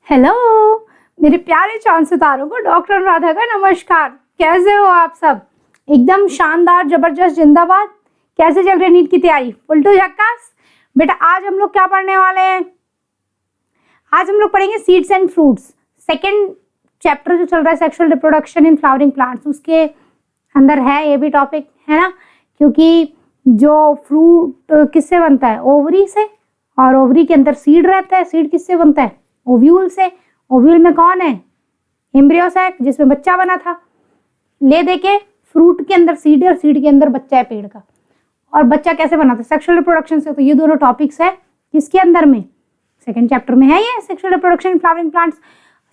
Hello मेरे प्यारे चांद सितारों को डॉक्टर अनुराधा का नमस्कार। कैसे हो आप सब? एकदम शानदार, जबरदस्त, जिंदाबाद। कैसे चल रही है नीट की तैयारी? फुलटू झक्कास। बेटा आज हम लोग क्या पढ़ने वाले हैं? आज हम लोग पढ़ेंगे seeds and fruits. Second chapter जो चल रहा है sexual reproduction in flowering plants, उसके अंदर है ये भी टॉपिक, है ना। क्योंकि जो फ्रूट किससे बनता है? ओवरी से, और ओवरी के अंदर सीड रहता है। सीड किससे बनता है? ओव्यूल से। ओव्यूल में कौन है? एम्ब्रियो सैक, जिसमें बच्चा बना था। ले देके फ्रूट के अंदर सीड है और सीड के अंदर बच्चा है पेड़ का। और बच्चा कैसे बना था? सेक्सुअल रिप्रोडक्शन से। तो ये दोनों टॉपिक्स है किसके अंदर में? सेकंड चैप्टर में है ये sexual reproduction in flowering plants.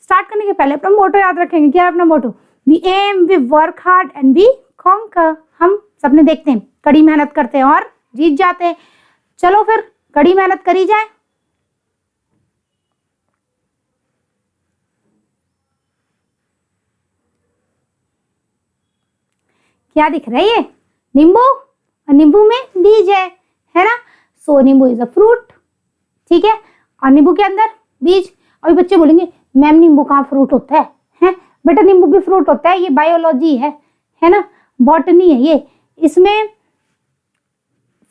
Start करने के पहले अपना मोटो याद रखेंगे। क्या है अपना motto? We aim, we work hard and we conquer. हम सपने देखते हैं, कड़ी मेहनत करते हैं और जीत जाते हैं। चलो फिर कड़ी मेहनत करी जाए। क्या दिख रहा है? ये नींबू, और नींबू में बीज है ना। सो नींबू इज अ फ्रूट, ठीक है। और नींबू के अंदर बीज। अभी बच्चे बोलेंगे मैम नींबू कहाँ फ्रूट होता है? हैं बेटा, नींबू भी फ्रूट होता है। ये बायोलॉजी है ना, बॉटनी है ये। इसमें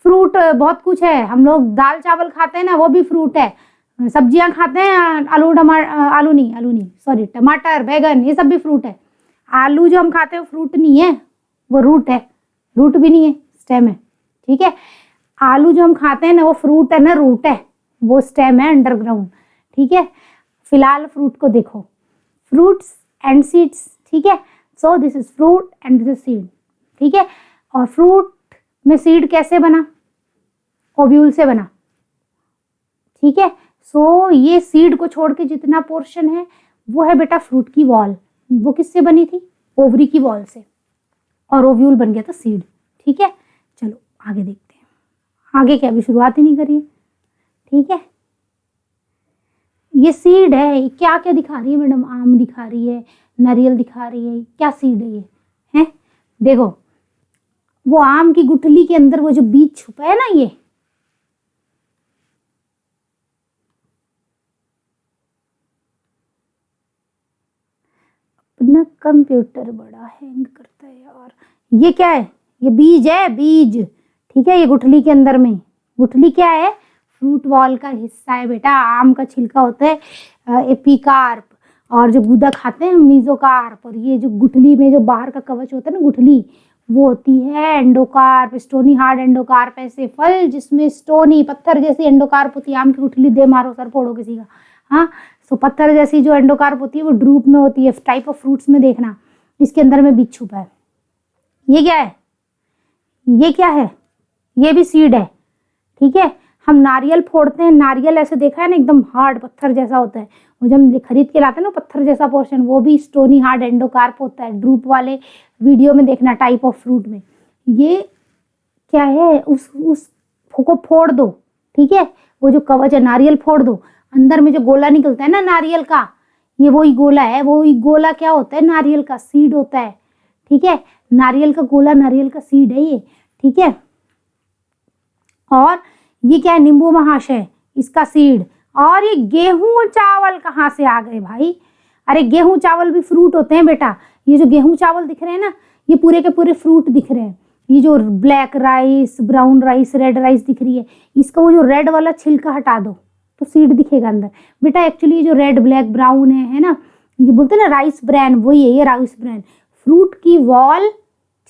फ्रूट बहुत कुछ है। हम लोग दाल चावल खाते हैं ना, वो भी फ्रूट है। सब्जियां खाते हैं, आलू नहीं सॉरी, टमाटर, बैगन, ये सब भी फ्रूट है। आलू जो हम खाते हैं वो फ्रूट नहीं है, वो रूट है। रूट भी नहीं है, स्टेम है, ठीक है। आलू जो हम खाते हैं ना वो फ्रूट है ना, रूट है, वो स्टेम है अंडरग्राउंड, ठीक है। फिलहाल फ्रूट को देखो, फ्रूट्स एंड सीड्स, ठीक है। So this is fruit and this is seed, ठीक है। और फ्रूट में सीड कैसे बना? ओव्यूल से बना, ठीक है। सो ये सीड को छोड़ के जितना पोर्शन है वो है बेटा फ्रूट की वॉल। वो किससे बनी थी? ओवरी की वॉल से, और ओव्यूल बन गया था सीड, ठीक है। चलो आगे देखते हैं। आगे क्या, अभी शुरुआत ही नहीं करी है, ठीक है। ये सीड है। क्या क्या दिखा रही है मैडम? आम दिखा रही है, नारियल दिखा रही है। क्या सीड है ये? है देखो, वो आम की गुठली के अंदर वो जो बीज छुपा है ना, ये अपना कंप्यूटर बड़ा हैंग करता है यार। ये क्या है? ये बीज है, बीज, ठीक है। ये गुठली के अंदर में, गुठली क्या है? फ्रूट वॉल का हिस्सा है बेटा। आम का छिलका होता है एपिकार्प, और जो गूदा खाते हैं मीजोकार्प। और ये जो गुठली में जो बाहर का कवच होता है ना, गुठली, वो होती है एंडोकार्प। स्टोनी हार्ड एंडोकार्प, ऐसे फल जिसमें स्टोनी पत्थर जैसी एंडोकार्प होती है। आम की गुठली दे मारो, सर फोड़ो किसी का। हाँ, सो पत्थर जैसी जो एंडोकार्प होती है वो ड्रूप में होती है। टाइप ऑफ फ्रूट्स में देखना, इसके अंदर में बीज छुपा है। ये क्या है? ये क्या है? ये भी सीड है, ठीक है। हम नारियल फोड़ते हैं, नारियल ऐसे देखा है ना, एकदम हार्ड पत्थर जैसा होता है। वो जब हम खरीद के लाते हैं ना पत्थर जैसा पोर्शन, वो भी स्टोनी हार्ड एंडोकार्प होता है। ड्रूप वाले वीडियो में देखना, टाइप ऑफ फ्रूट में। ये क्या है? उस को फोड़ दो, ठीक है। वो जो कवच है, नारियल फोड़ दो, अंदर में जो गोला निकलता है ना नारियल का, ये वही गोला है। वही गोला क्या होता है? नारियल का सीड होता है, ठीक है। नारियल का गोला, नारियल का सीड है ये, ठीक है। और ये क्या है? नींबू महाशय, इसका सीड। और ये गेहूं चावल कहाँ से आ गए भाई? अरे गेहूं चावल भी फ्रूट होते हैं बेटा। ये जो गेहूं चावल दिख रहे हैं ना, ये पूरे के पूरे फ्रूट दिख रहे हैं। ये जो black rice, brown rice, red rice दिख रही है, इसका वो जो रेड वाला छिलका हटा दो तो सीड दिखेगा अंदर बेटा। एक्चुअली ये जो रेड, ब्लैक, ब्राउन है ना, ये बोलते हैं ना राइस ब्रैन, वही है ये राइस ब्रैन। फ्रूट की वॉल,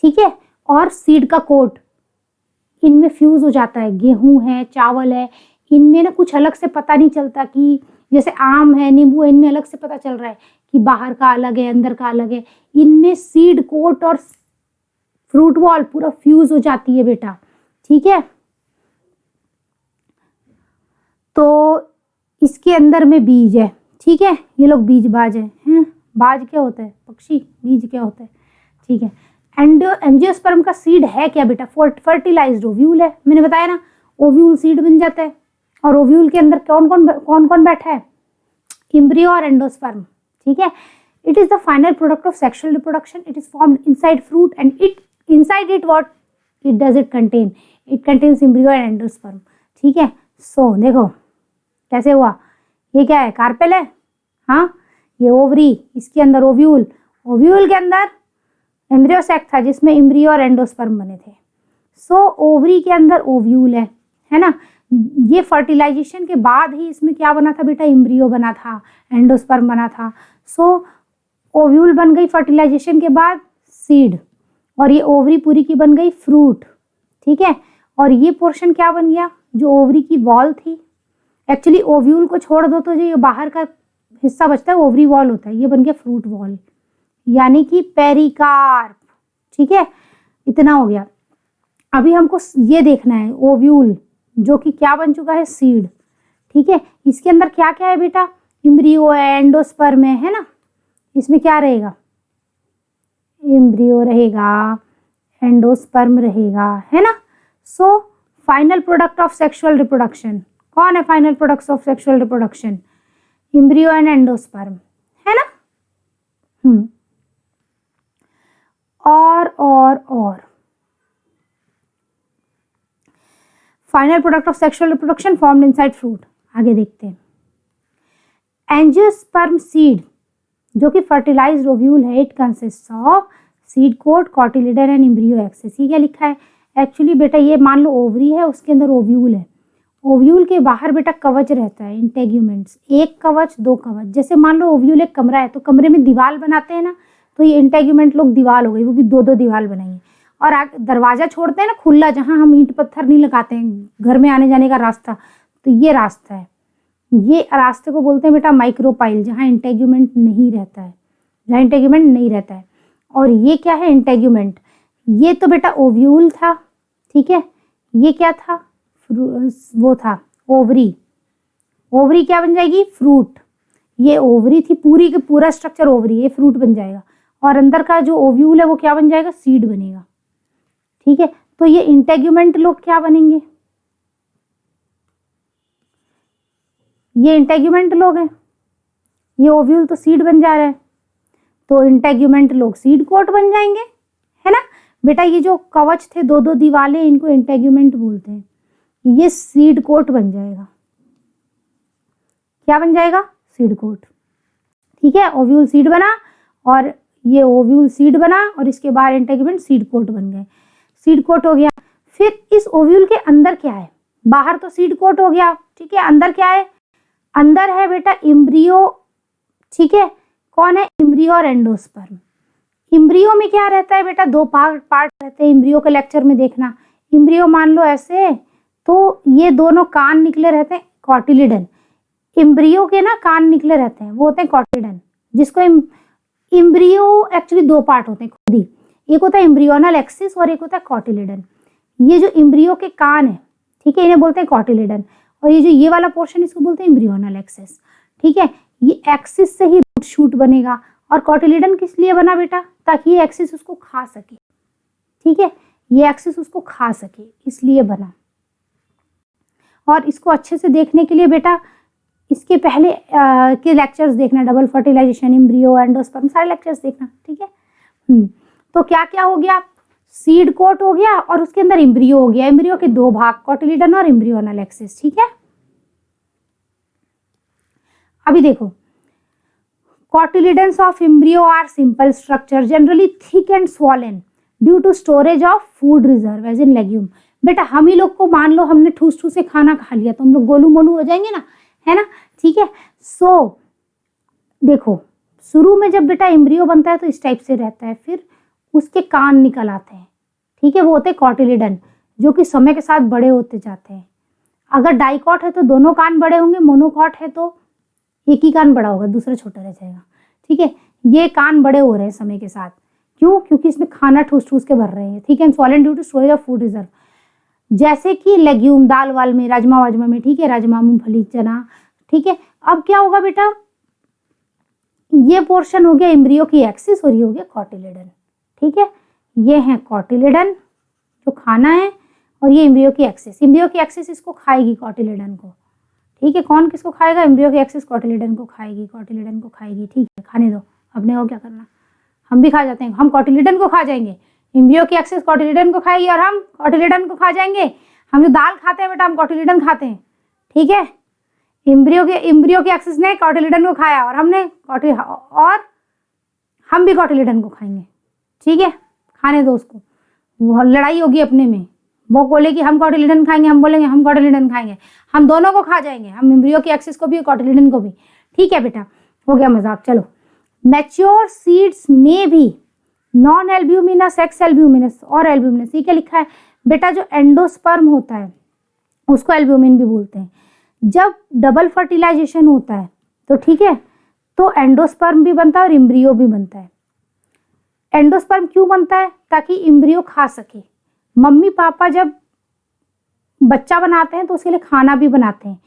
ठीक है, और सीड का कोट, इनमें फ्यूज हो जाता है। गेहूं है, चावल है, इनमें ना कुछ अलग से पता नहीं चलता कि जैसे आम है, नींबू है, इनमें अलग से पता चल रहा है कि बाहर का अलग है, अंदर का अलग है। इनमें सीड कोट और फ्रूट वॉल पूरा फ्यूज हो जाती है बेटा, ठीक है। तो इसके अंदर में बीज है, ठीक है। ये लोग बीज बाज हैं। बाज क्या होता है? पक्षी। बीज क्या होता है? ठीक है। एंजियोस्पर्म का सीड है क्या बेटा? फर्टिलाइज्ड ओव्यूल है। मैंने बताया ना, ओव्यूल सीड बन जाता है। और ओव्यूल के अंदर कौन कौन बैठा है? एम्ब्रियो और एंडोस्पर्म, ठीक है। It is the final product of sexual reproduction. It is formed inside fruit and inside it what it does it contain? It contains embryo and endosperm, ठीक है। सो देखो कैसे हुआ। ये क्या है? कार्पेल है, हाँ, ये ओवरी, इसके अंदर ओव्यूल, ओव्यूल के अंदर एम्ब्रियो सैक था जिसमें एम्ब्रियो और एंडोस्पर्म बने थे। सो ओवरी के अंदर ओव्यूल है ना। ये फर्टिलाइजेशन के बाद ही इसमें क्या बना था बेटा, एम्ब्रियो बना था, एंडोस्पर्म बना था। सो ओव्यूल बन गई फर्टिलाइजेशन के बाद सीड, और ये ओवरी पूरी की बन गई फ्रूट, ठीक है। और ये पोर्शन क्या बन गया, जो ओवरी की वॉल थी, एक्चुअली ओव्यूल को छोड़ दो तो जो ये बाहर का हिस्सा बचता है ओवरी वॉल होता है, ये बन गया फ्रूट वॉल, यानी कि पेरिकार्प, ठीक है। इतना हो गया। अभी हमको ये देखना है ओव्यूल जो कि क्या बन चुका है, सीड, ठीक है। इसके अंदर क्या क्या है बेटा, एम्ब्रियो है, एंडोस्पर्म है ना। इसमें क्या रहेगा, एम्ब्रियो रहेगा, एंडोस्पर्म रहेगा, है ना। So final product of sexual reproduction कौन है, final products of sexual reproduction, embryo and endosperm, है ना। और final product of sexual reproduction formed inside fruit. आगे देखते हैं, एंजियोस्पर्म सीड जो कि फर्टिलाइज्ड ओव्यूल है, it consist of seed coat, cotyledon and embryo axis. ये क्या लिखा है, एक्चुअली बेटा ये मान लो ओवरी है, उसके अंदर ओव्यूल है, ओव्यूल के बाहर बेटा कवच रहता है, इंटेग्यूमेंट्स, एक कवच दो कवच। जैसे मान लो ओव्यूल एक कमरा है तो कमरे में दीवार बनाते हैं ना, तो ये इंटेग्यूमेंट लोग दीवार हो गई, वो भी दो दो दीवार बनाइए। और दरवाजा छोड़ते हैं ना खुला, जहाँ हम ईंट पत्थर नहीं लगाते हैं, घर में आने जाने का रास्ता, तो ये रास्ता है, ये रास्ते को बोलते हैं बेटा माइक्रोपाइल, जहाँ इंटेग्यूमेंट नहीं रहता है, जहाँ इंटेग्यूमेंट नहीं रहता है। और ये क्या है, इंटेग्यूमेंट, ये तो बेटा ओव्यूल था, ठीक है। ये क्या था, वो था ओवरी, ओवरी क्या बन जाएगी, फ्रूट। ये ओवरी थी, पूरी का पूरा स्ट्रक्चर ओवरी, ये फ्रूट बन जाएगा। और अंदर का जो ओव्यूल है वो क्या बन जाएगा, सीड बनेगा, ठीक है। तो ये इंटेग्यूमेंट लोग क्या बनेंगे, ये इंटेग्यूमेंट लोग हैं, ये ओव्यूल तो सीड बन जा रहा है, तो इंटेग्यूमेंट लोग सीड कोट बन जाएंगे, है ना बेटा। ये जो कवच थे दो दो दीवारें, इनको इंटेग्यूमेंट बोलते हैं, ये सीड कोट बन जाएगा। क्या बन जाएगा, सीड कोट, ठीक है। ओव्यूल सीड बना, और ये ओव्यूल सीड बना, और इसके बाहर इंटेग्यूमेंट सीड कोट बन गए, सीड कोट हो गया। फिर इस ओव्यूल के अंदर क्या है, बाहर तो सीड कोट हो गया, ठीक है। अंदर क्या है, अंदर है बेटा एम्ब्रियो, ठीक है। कौन है, एम्ब्रियो और एंडोस्पर्म। एम्ब्रियो में क्या रहता है बेटा, दो पार्ट रहते हैं एम्ब्रियो के लेक्चर में देखना। एम्ब्रियो मान लो ऐसे, तो ये दोनों कान निकले रहते हैं, कॉटिलिडन। एम्ब्रियो के ना कान निकले रहते हैं, वो होते हैं कॉटिलिडन, जिसको एम्ब्रियो एक्चुअली दो पार्ट होते हैं खुद ही, एक होता है एम्ब्रियोनल एक्सिस और एक होता है कॉटिलिडन। ये जो एम्ब्रियो के कान है, ठीक है, इन्हें बोलते हैं कॉटिलिडन, और ये जो ये वाला पोर्शन इसको बोलते हैं एम्ब्रियोनल एक्सिस, ठीक है। ये एक्सिस से ही रूट शूट बनेगा। और कॉटिलिडन किस लिए बना बेटा, ताकि ये एक्सिस उसको खा सके, ठीक है, ये एक्सिस उसको खा सके, इसलिए बना। और इसको अच्छे से देखने के लिए बेटा इसके पहले के लेक्चर्स देखना, डबल फर्टिलाइजेशन, एम्ब्रियो, एंडोस्पर्म, सारे लेक्चर्स देखना, ठीक है। तो क्या क्या हो गया, सीड कोट हो गया, और उसके अंदर एम्ब्रियो हो गया। एम्ब्रियो के दो भाग, कॉटिलिडन और एम्ब्रियोनल एक्सिस, ठीक है। अभी देखो, cotyledons of embryo are simple structure, generally thick and swollen due to storage of food reserve as in legume। बेटा हम ही लोग को मान लो हमने ठूस ठूस से खाना खा लिया तो हम लोग गोलू मोलू हो जाएंगे ना, है ना, ठीक है। सो देखो, शुरू में जब बेटा एम्ब्रियो बनता है तो इस टाइप से रहता है, फिर उसके कान निकल आते हैं, ठीक है, वो होते हैं कॉटिलिडन, जो कि समय के साथ बड़े होते जाते हैं। अगर डाइकॉट है तो दोनों कान बड़े होंगे, मोनोकॉट है तो एक ही कान बड़ा होगा, दूसरा छोटा रह जाएगा, ठीक है। ये कान बड़े हो रहे हैं समय के साथ, क्यों, क्योंकि इसमें खाना ठूस ठूस के भर रहे हैं, ठीक है। Swollen due to storage of food reserve, जैसे कि लेग्यूम, दाल वाल में, राजमा वाजमा में, ठीक है, राजमा, मूंगफली, चना, ठीक है। अब क्या होगा बेटा, ये पोर्शन हो गया एम्ब्रियो की एक्सिस और ये हो गया कॉटिलिडन, ठीक है। ये है कॉटिलिडन जो खाना है, और ये एम्ब्रियो की एक्सिस, एम्ब्रियो की एक्सिस इसको खाएगी कॉटिलिडन को, ठीक है। कौन किसको खाएगा, एम्ब्रियो की एक्सिस कॉटिलिडन को खाएगी, कॉटिलिडन को खाएगी, ठीक है, खाने दो, अपने को क्या करना, हम भी खा जाते हैं, हम कॉटिलिडन को खा जाएंगे, एम्ब्रियो की एक्सिस कॉटिलिडन को खाएगी और हम कॉटिलिडन को खा जाएंगे। हम जो दाल खाते हैं बेटा हम कॉटिलिडन खाते हैं, ठीक है। इम्ब्रियो के एक्सिस ने कॉटिलिडन को खाया और हम भी कॉटिलिडन को खाएंगे। ठीक है, खाने दो उसको, वो लड़ाई होगी अपने में। वो बोले कि हम कॉटिलिडन खाएंगे, हम बोलेंगे हम कॉटिलिडन खाएंगे, हम दोनों को खा जाएंगे, हम इम्ब्रियो के एक्सिस को भी कॉटिलिडन को भी। ठीक है बेटा, हो गया मजाक। चलो, मैच्योर सीड्स में भी नॉन एल्ब्यूमिनस, एक्स एल्ब्यूमिनस और एल्ब्यूमिनस। ये क्या लिखा है बेटा? जो एंडोस्पर्म होता है उसको एल्ब्यूमिन भी बोलते हैं। जब डबल फर्टिलाइजेशन होता है तो ठीक है, तो एंडोस्पर्म भी बनता है और इम्ब्रियो भी बनता है। एंडोस्पर्म क्यों बनता है? ताकि इम्ब्रियो खा सके। मम्मी पापा जब बच्चा बनाते हैं तो उसके लिए खाना भी बनाते हैं।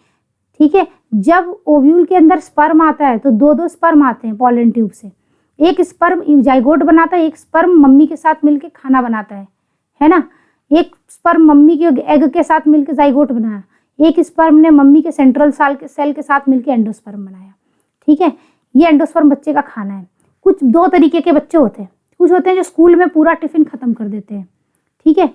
ठीक है, जब ओव्यूल के अंदर स्पर्म आता है तो दो स्पर्म आते हैं पॉलन ट्यूब से। एक स्पर्म जाइगोट बनाता है, एक स्पर्म मम्मी के साथ मिलकर खाना बनाता है ना। एक स्पर्म मम्मी के एग के साथ मिलकर जाइगोट बनाया, एक स्पर्म ने मम्मी के सेंट्रल सेल के साथ मिलकर एंडोस्पर्म बनाया। ठीक है, ये एंडोस्पर्म बच्चे का खाना है। कुछ दो तरीके के बच्चे होते हैं, कुछ होते हैं जो स्कूल में पूरा टिफिन खत्म कर देते हैं। ठीक है,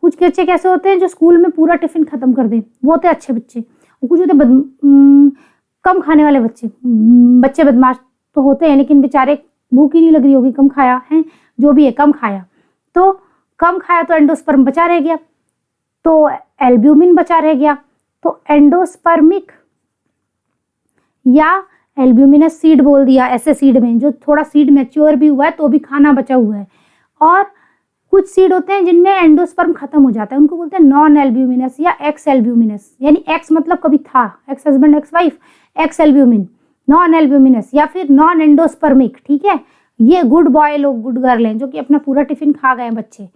कुछ बच्चे कैसे होते हैं जो स्कूल में पूरा टिफिन खत्म कर दें, वो होते हैं अच्छे बच्चे। और कुछ होते हैं कम खाने वाले बच्चे बदमाश तो होते हैं, लेकिन बेचारे भूख ही नहीं लग रही होगी, कम खाया है, जो भी है कम खाया तो एंडोस्पर्म बचा रह गया, तो एल्ब्यूमिन बचा रह गया। तो एंडोस्पर्मिक या एल्ब्यूमिनस सीड बोल दिया ऐसे सीड में जो थोड़ा सीड मैच्योर भी हुआ है तो भी खाना बचा हुआ है। और कुछ सीड होते हैं जिनमें एंडोस्पर्म खत्म हो जाता है, उनको बोलते हैं नॉन एल्ब्यूमिनस या एक्स एल्ब्यूमिनस। यानी एक्स मतलब कभी था, ex husband ex wife, x albumin, non albuminous या फिर नॉन एंडोस्पर्मिक। ठीक है, ये गुड बॉय लोग, गुड गर्ल हैं जो कि अपना पूरा टिफिन खा गए बच्चे।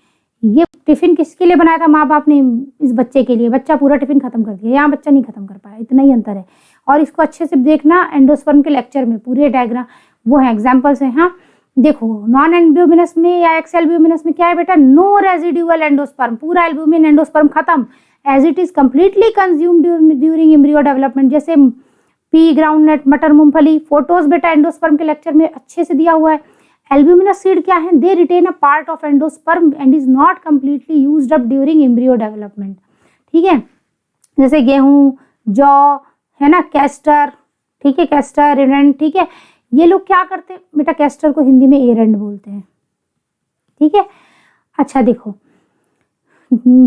ये टिफिन किसके लिए बनाया था? माँ बाप ने इस बच्चे के लिए। बच्चा पूरा टिफिन खत्म कर दिया, यहाँ बच्चा नहीं खत्म कर पाया, इतना ही अंतर है। और इसको अच्छे से देखना एंडोस्पर्म के लेक्चर में, पूरे डायग्राम वो है, एग्जाम्पल्स हैं। हाँ देखो, नॉन एल्ब्यूमिनस में या एक्स एल्ब्यूमिनस में क्या है बेटा? नो रेजिडुअल एंडोस्पर्म, पूरा एल्ब्यूमिन एंडोस्पर्म खत्म, as it is completely consumed during embryo development. जैसे पी, ग्राउंडनट, मटर, मूंगफली। फोटोज बेटा एंडोस्पर्म के लेक्चर में अच्छे से दिया हुआ है। एल्ब्यूमिनस सीड क्या है? They retain a part of endosperm and is not completely used up during embryo development. ठीक है, जैसे गेहूं, जौ है ना, कैस्टर। ठीक है, कैस्टर, एरंड। ठीक है, ये लोग क्या करते हैं बेटा? कैस्टर को हिंदी में एरंड बोलते हैं। ठीक है, अच्छा देखो,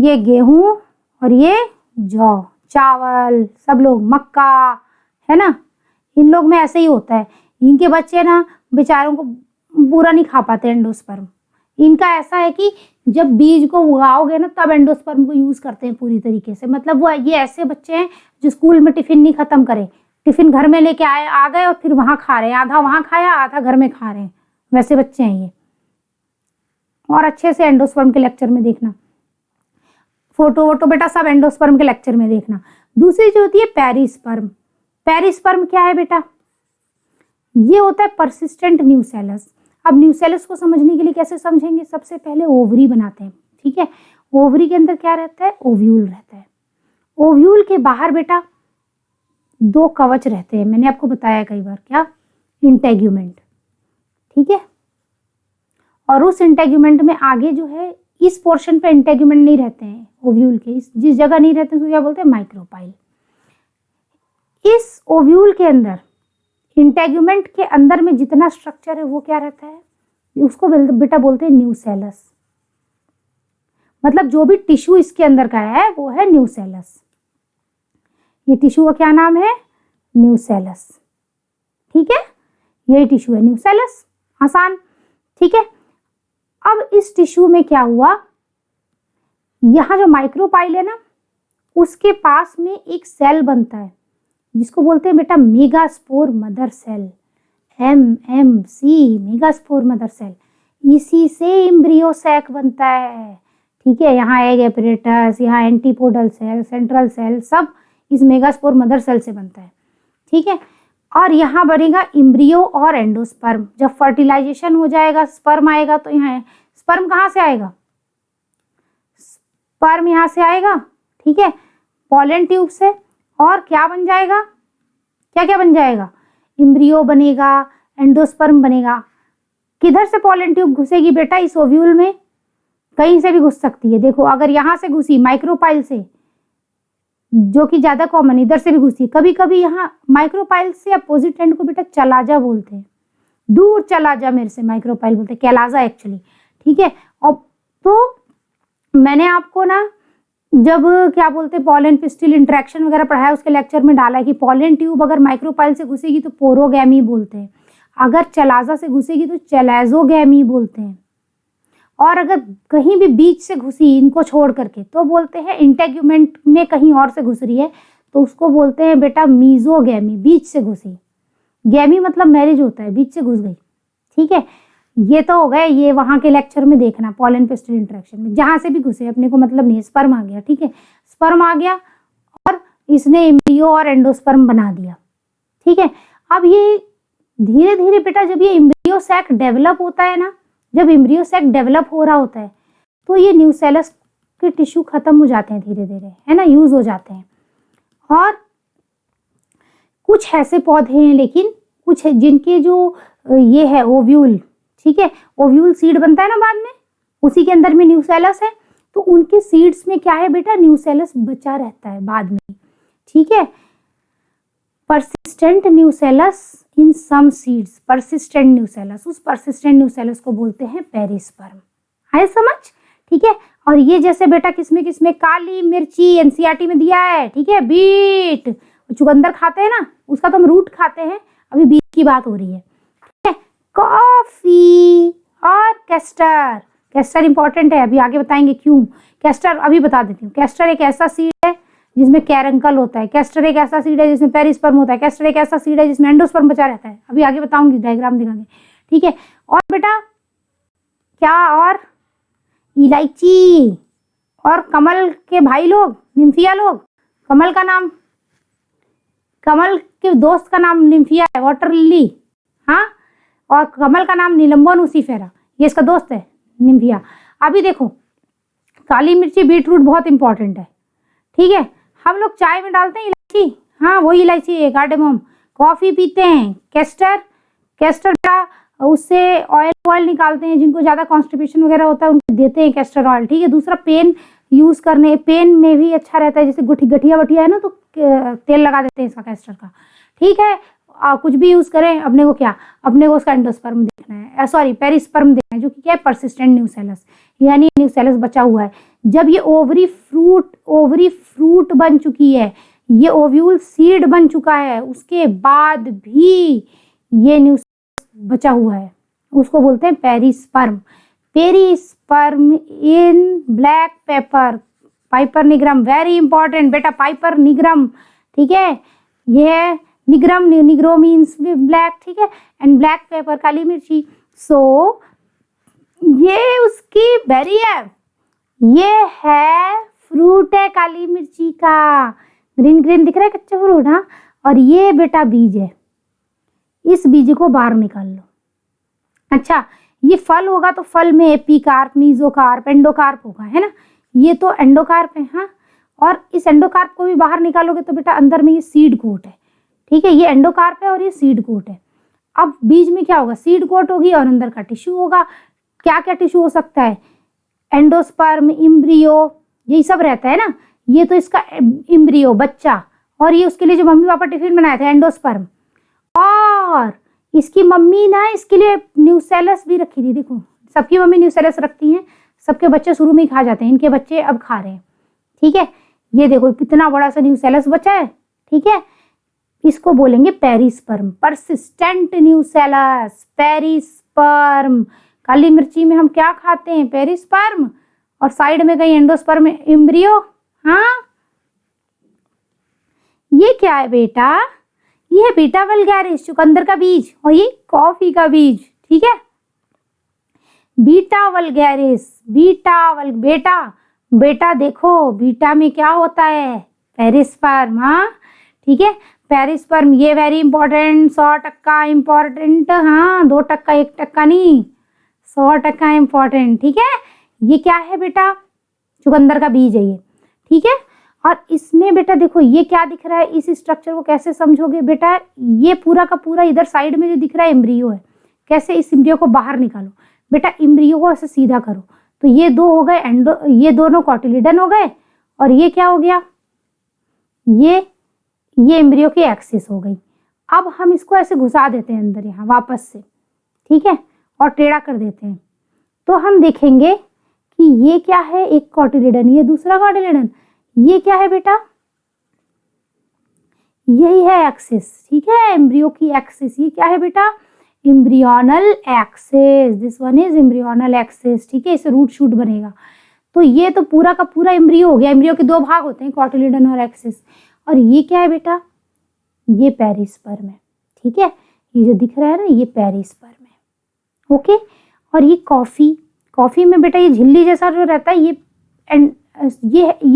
ये गेहूं और ये जौ, चावल, सब लोग मक्का है ना, इन लोग में ऐसे ही होता है। इनके बच्चे ना बेचारों को पूरा नहीं खा पाते एंडोस्पर्म। इनका ऐसा है कि जब बीज को उगाओगे ना तब एंडोस्पर्म को यूज करते हैं पूरी तरीके से। मतलब वो ये ऐसे बच्चे हैं जो स्कूल में टिफिन नहीं खत्म करे, टिफिन घर में लेके आ गए और फिर वहां खा रहे हैं, आधा वहां खाया आधा घर में खा रहे हैं, वैसे बच्चे हैं ये। और अच्छे से एंडोस्पर्म के लेक्चर में देखना, फोटो वोटो बेटा सब एंडोस्पर्म के लेक्चर में देखना। दूसरी जो होती है पेरिस्पर्म। पेरिस्पर्म क्या है बेटा? ये होता है परसिस्टेंट न्यूसेलस। अब न्यूसेलस को समझने के लिए कैसे समझेंगे? सबसे पहले ओवरी बनाते हैं। ठीक है, ओवरी के अंदर क्या रहता है? ओव्यूल रहता है। ओव्यूल के बाहर बेटा दो कवच रहते हैं, मैंने आपको बताया कई बार, क्या? इंटेग्यूमेंट। ठीक है, और उस इंटेग्यूमेंट में आगे जो है इस पोर्शन पे इंटेग्यूमेंट नहीं रहते हैं ओव्यूल के, जिस जगह नहीं रहते उसको क्या बोलते हैं? माइक्रोपाइल। इस ओव्यूल के अंदर इंटेग्यूमेंट के अंदर में जितना स्ट्रक्चर है वो क्या रहता है? उसको बेटा बोलते हैं न्यूसेलस। मतलब जो भी टिश्यू इसके अंदर का है वो है न्यूसेलस। ये टिश्यू का क्या नाम है? न्यूसेलस। ठीक है, यही टिश्यू है न्यूसेलस, आसान। ठीक है, अब इस टिश्यू में क्या हुआ? यहाँ जो माइक्रोपाइल है ना उसके पास में एक सेल बनता है जिसको बोलते हैं बेटा megaspore mother cell, MMC, megaspore mother cell. इसी से एम्ब्रियो सैक बनता है। ठीक है, यहाँ एग एपरेटस, यहाँ एंटीपोडल सेल, सेंट्रल सेल, सब इस मेगास्पोर मदर सेल से बनता है। ठीक है, और यहाँ बनेगा एम्ब्रियो और एंडोस्पर्म। जब फर्टिलाइजेशन हो जाएगा, स्पर्म आएगा, तो यहाँ स्पर्म कहाँ से आएगा? स्पर्म यहाँ से आएगा। ठीक है, पॉलन ट्यूब से, और क्या बन जाएगा? क्या क्या बन जाएगा? एम्ब्रियो बनेगा, एंडोस्पर्म बनेगा। किधर से पॉलन ट्यूब घुसेगी बेटा? इस ओव्यूल में कहीं से भी घुस सकती है। देखो, अगर यहाँ से घुसी माइक्रोपाइल से, जो कि ज्यादा कॉमन, इधर से भी घुसी है। कभी कभी यहाँ माइक्रोपाइल से अपोजिट एंड को बेटा चलाजा बोलते हैं, दूर चला जा मेरे से, माइक्रोपाइल बोलते हैं, कैलाजा एक्चुअली। ठीक है, और तो मैंने आपको ना जब क्या बोलते हैं पॉलन पिस्टिल इंटरेक्शन वगैरह पढ़ाया, उसके लेक्चर में डाला है कि पॉलन ट्यूब अगर माइक्रोपाइल से घुसेगी तो पोरोगैमी बोलते हैं, अगर चलाजा से घुसेगी तो चैलाजोगैमी बोलते हैं, और अगर कहीं भी बीच से घुसी इनको छोड़ करके तो बोलते हैं इंटेग्यूमेंट में कहीं और से घुस रही है तो उसको बोलते हैं बेटा मीजोगैमी, बीच से घुसी। गैमी मतलब मैरिज होता है, बीच से घुस गई। ठीक है, ये तो हो गए, ये वहां के लेक्चर में देखना पॉलन पिस्टिल इंटरेक्शन में, जहां से भी घुसे अपने को मतलब नहीं, स्पर्म आ गया। ठीक है, स्पर्म आ गया और इसने एम्ब्रियो और एंडोस्पर्म बना दिया। ठीक है, अब ये धीरे धीरे बेटा जब ये एम्ब्रियो सैक डेवलप होता है ना, जब एम्ब्रियो सैक डेवलप हो रहा होता है तो ये न्यूसेलस के टिश्यू खत्म हो जाते हैं धीरे धीरे, है ना, यूज हो जाते हैं। और कुछ ऐसे पौधे हैं लेकिन कुछ है जिनके जो ये है ओव्यूल, ठीक है, ओव्यूल सीड बनता है ना बाद में, उसी के अंदर में न्यूसेलस है, तो उनके सीड्स में क्या है बेटा, न्यूसेलस बचा रहता है बाद में। ठीक है, परसिस्टेंट न्यूसेलस इन सम सीड्स, परसिस्टेंट न्यूसेलस, उस परसिस्टेंट न्यूसेलस को बोलते हैं पेरिस्पर्म। आए समझ? ठीक है, और ये जैसे बेटा किसमें काली मिर्ची एनसीईआरटी में दिया है। ठीक है, बीट चुकंदर खाते हैं ना, उसका तो हम रूट खाते हैं, अभी बीट की बात हो रही है। ठीक है, कॉफी और कैस्टर, कैस्टर इंपॉर्टेंट है, अभी आगे बताएंगे क्यों। कैस्टर अभी बता देती हूँ, कैस्टर एक ऐसा सीड है जिसमें कैरंकल होता है, कैस्टर एक ऐसा सीड है जिसमें पेरिस्पर्म होता है, कैस्टर एक ऐसा सीड है जिसमें एंडोस्पर्म बचा रहता है, अभी आगे बताऊंगी, डायग्राम दिखाऊंगी। ठीक है, और बेटा क्या, और इलायची और कमल के भाई लोग, निम्फिया लोग, कमल का नाम, कमल के दोस्त का नाम निम्फिया है, वाटर लिली, हाँ, और कमल का नाम नीलम्बोन उसिफेरा, ये इसका दोस्त है निम्फिया। अभी देखो काली मिर्ची बीटरूट बहुत इंपॉर्टेंट है। ठीक है, हम लोग चाय में डालते हैं इलायची, हाँ वही इलायची है, कार्डेमम। कॉफी पीते हैं, कैस्टर, कैस्टर का उससे ऑयल निकालते हैं, जिनको ज़्यादा कॉन्स्टिपेशन वगैरह होता है उनको देते हैं कैस्टर ऑयल। ठीक है, दूसरा पेन यूज़ करने, पेन में भी अच्छा रहता है, जैसे गठिया वठिया है ना तो तेल लगा देते हैं इसका, कैस्टर का। ठीक है, कुछ भी यूज़ करें, अपने को क्या, अपने को उसका एंडोस्पर्म देखना है, सॉरी पेरिस्पर्म देखना है, जो कि क्या है परसिस्टेंट न्यूसेलस, यानी न्यूसेलस बचा हुआ है। जब ये ओवरी फ्रूट बन चुकी है, ये ओव्यूल सीड बन चुका है, उसके बाद भी ये न्यूसेलस बचा हुआ है, उसको बोलते हैं perisperm. Perisperm in black pepper, Piper nigrum, very important बेटा, पाइपर निग्रम। ठीक है, ये निग्रम, निग्रो मीन्स ब्लैक, ठीक है, एंड ब्लैक पेपर काली मिर्ची। सो ये उसकी बेरी है, ये है फ्रूट है काली मिर्ची का, ग्रीन ग्रीन दिख रहा है कच्चा फ्रूट, हाँ, और ये बेटा बीज है, इस बीज को बाहर निकाल लो। अच्छा, ये फल होगा तो फल में एपिकार्प, मीजोकार्प, एंडोकार्प होगा, है ना, ये तो एंडोकार्प है, हाँ, और इस एंडोकार्प को भी बाहर निकालोगे तो बेटा अंदर में ये सीड कोट है। ठीक है, ये एंडोकार्प है और ये सीड कोट है। अब बीज में क्या होगा, सीड कोट होगी और अंदर का टिश्यू होगा। क्या क्या टिश्यू हो सकता है, एंडोस्पर्म, इम्ब्रियो, यही सब रहता है ना, ये तो इसका इम्ब्रियो बच्चा, और ये उसके लिए जो मम्मी पापा टिफिन बनाए थे एंडोस्पर्म, और इसकी मम्मी ना इसके लिए न्यूसेलस भी रखी थी। देखो सबकी मम्मी न्यूसेलस रखती हैं, सबके बच्चे शुरू में ही खा जाते हैं, इनके बच्चे अब खा रहे हैं। ठीक है, ये देखो कितना बड़ा सा न्यूसेलस बचा है। ठीक है, इसको बोलेंगे पेरिस्पर्म, परसिस्टेंट न्यूसेलस, पेरिस्पर्म। काली मिर्ची में हम क्या खाते हैं, पेरिस्पर्म, और साइड में कहीं एंडोस्पर्म, एम्ब्रियो। हाँ, ये क्या है बेटा, ये है बीटा वल्गैरिस, चुकंदर का बीज, और ये कॉफी का बीज। ठीक है, बीटा वल्गैरिस, बेटा देखो बीटा में क्या होता है, पेरिस्पर्म। हाँ, ठीक है, पेरिस्पर्म ये वेरी इंपॉर्टेंट, 100% इंपॉर्टेंट, हाँ 2%, 1% नहीं, 100% इंपॉर्टेंट। ठीक है, ये क्या है बेटा, चुकंदर का बीज है ये। ठीक है, और इसमें बेटा देखो ये क्या दिख रहा है, इस स्ट्रक्चर को कैसे समझोगे बेटा, ये पूरा का पूरा इधर साइड में जो दिख रहा है एम्ब्रियो है। कैसे, इस एम्ब्रियो को बाहर निकालो बेटा, एम्ब्रियो को ऐसे सीधा करो तो ये दो हो गए ये दोनों कॉटिलिडन हो गए, और ये क्या हो गया, ये एम्ब्रियो की एक्सिस हो गई। अब हम इसको ऐसे घुसा देते हैं अंदर यहाँ वापस से, ठीक है, और टेढ़ा कर देते हैं। तो हम देखेंगे कि ये क्या है, एक कॉटिलिडन, ये दूसरा कॉटिलिडन, ये क्या है बेटा, यही है एक्सिस, ठीक है, एम्ब्रियो की एक्सिस। ये क्या है बेटा, embryonal axis, this one is embryonal axis, ठीक है, इससे रूट शूट बनेगा। तो ये तो पूरा का पूरा एम्ब्रियो हो गया। एम्ब्रियो के दो भाग होते हैं, कॉटिलिडन और एक्सिस। और ये क्या है बेटा, ये पेरिस्पर्म है, ठीक है, ये जो दिख रहा है ना, ये पेरिस्पर्म है, ओके। और ये कॉफी में बेटा ये झिल्ली जैसा जो रहता है, ये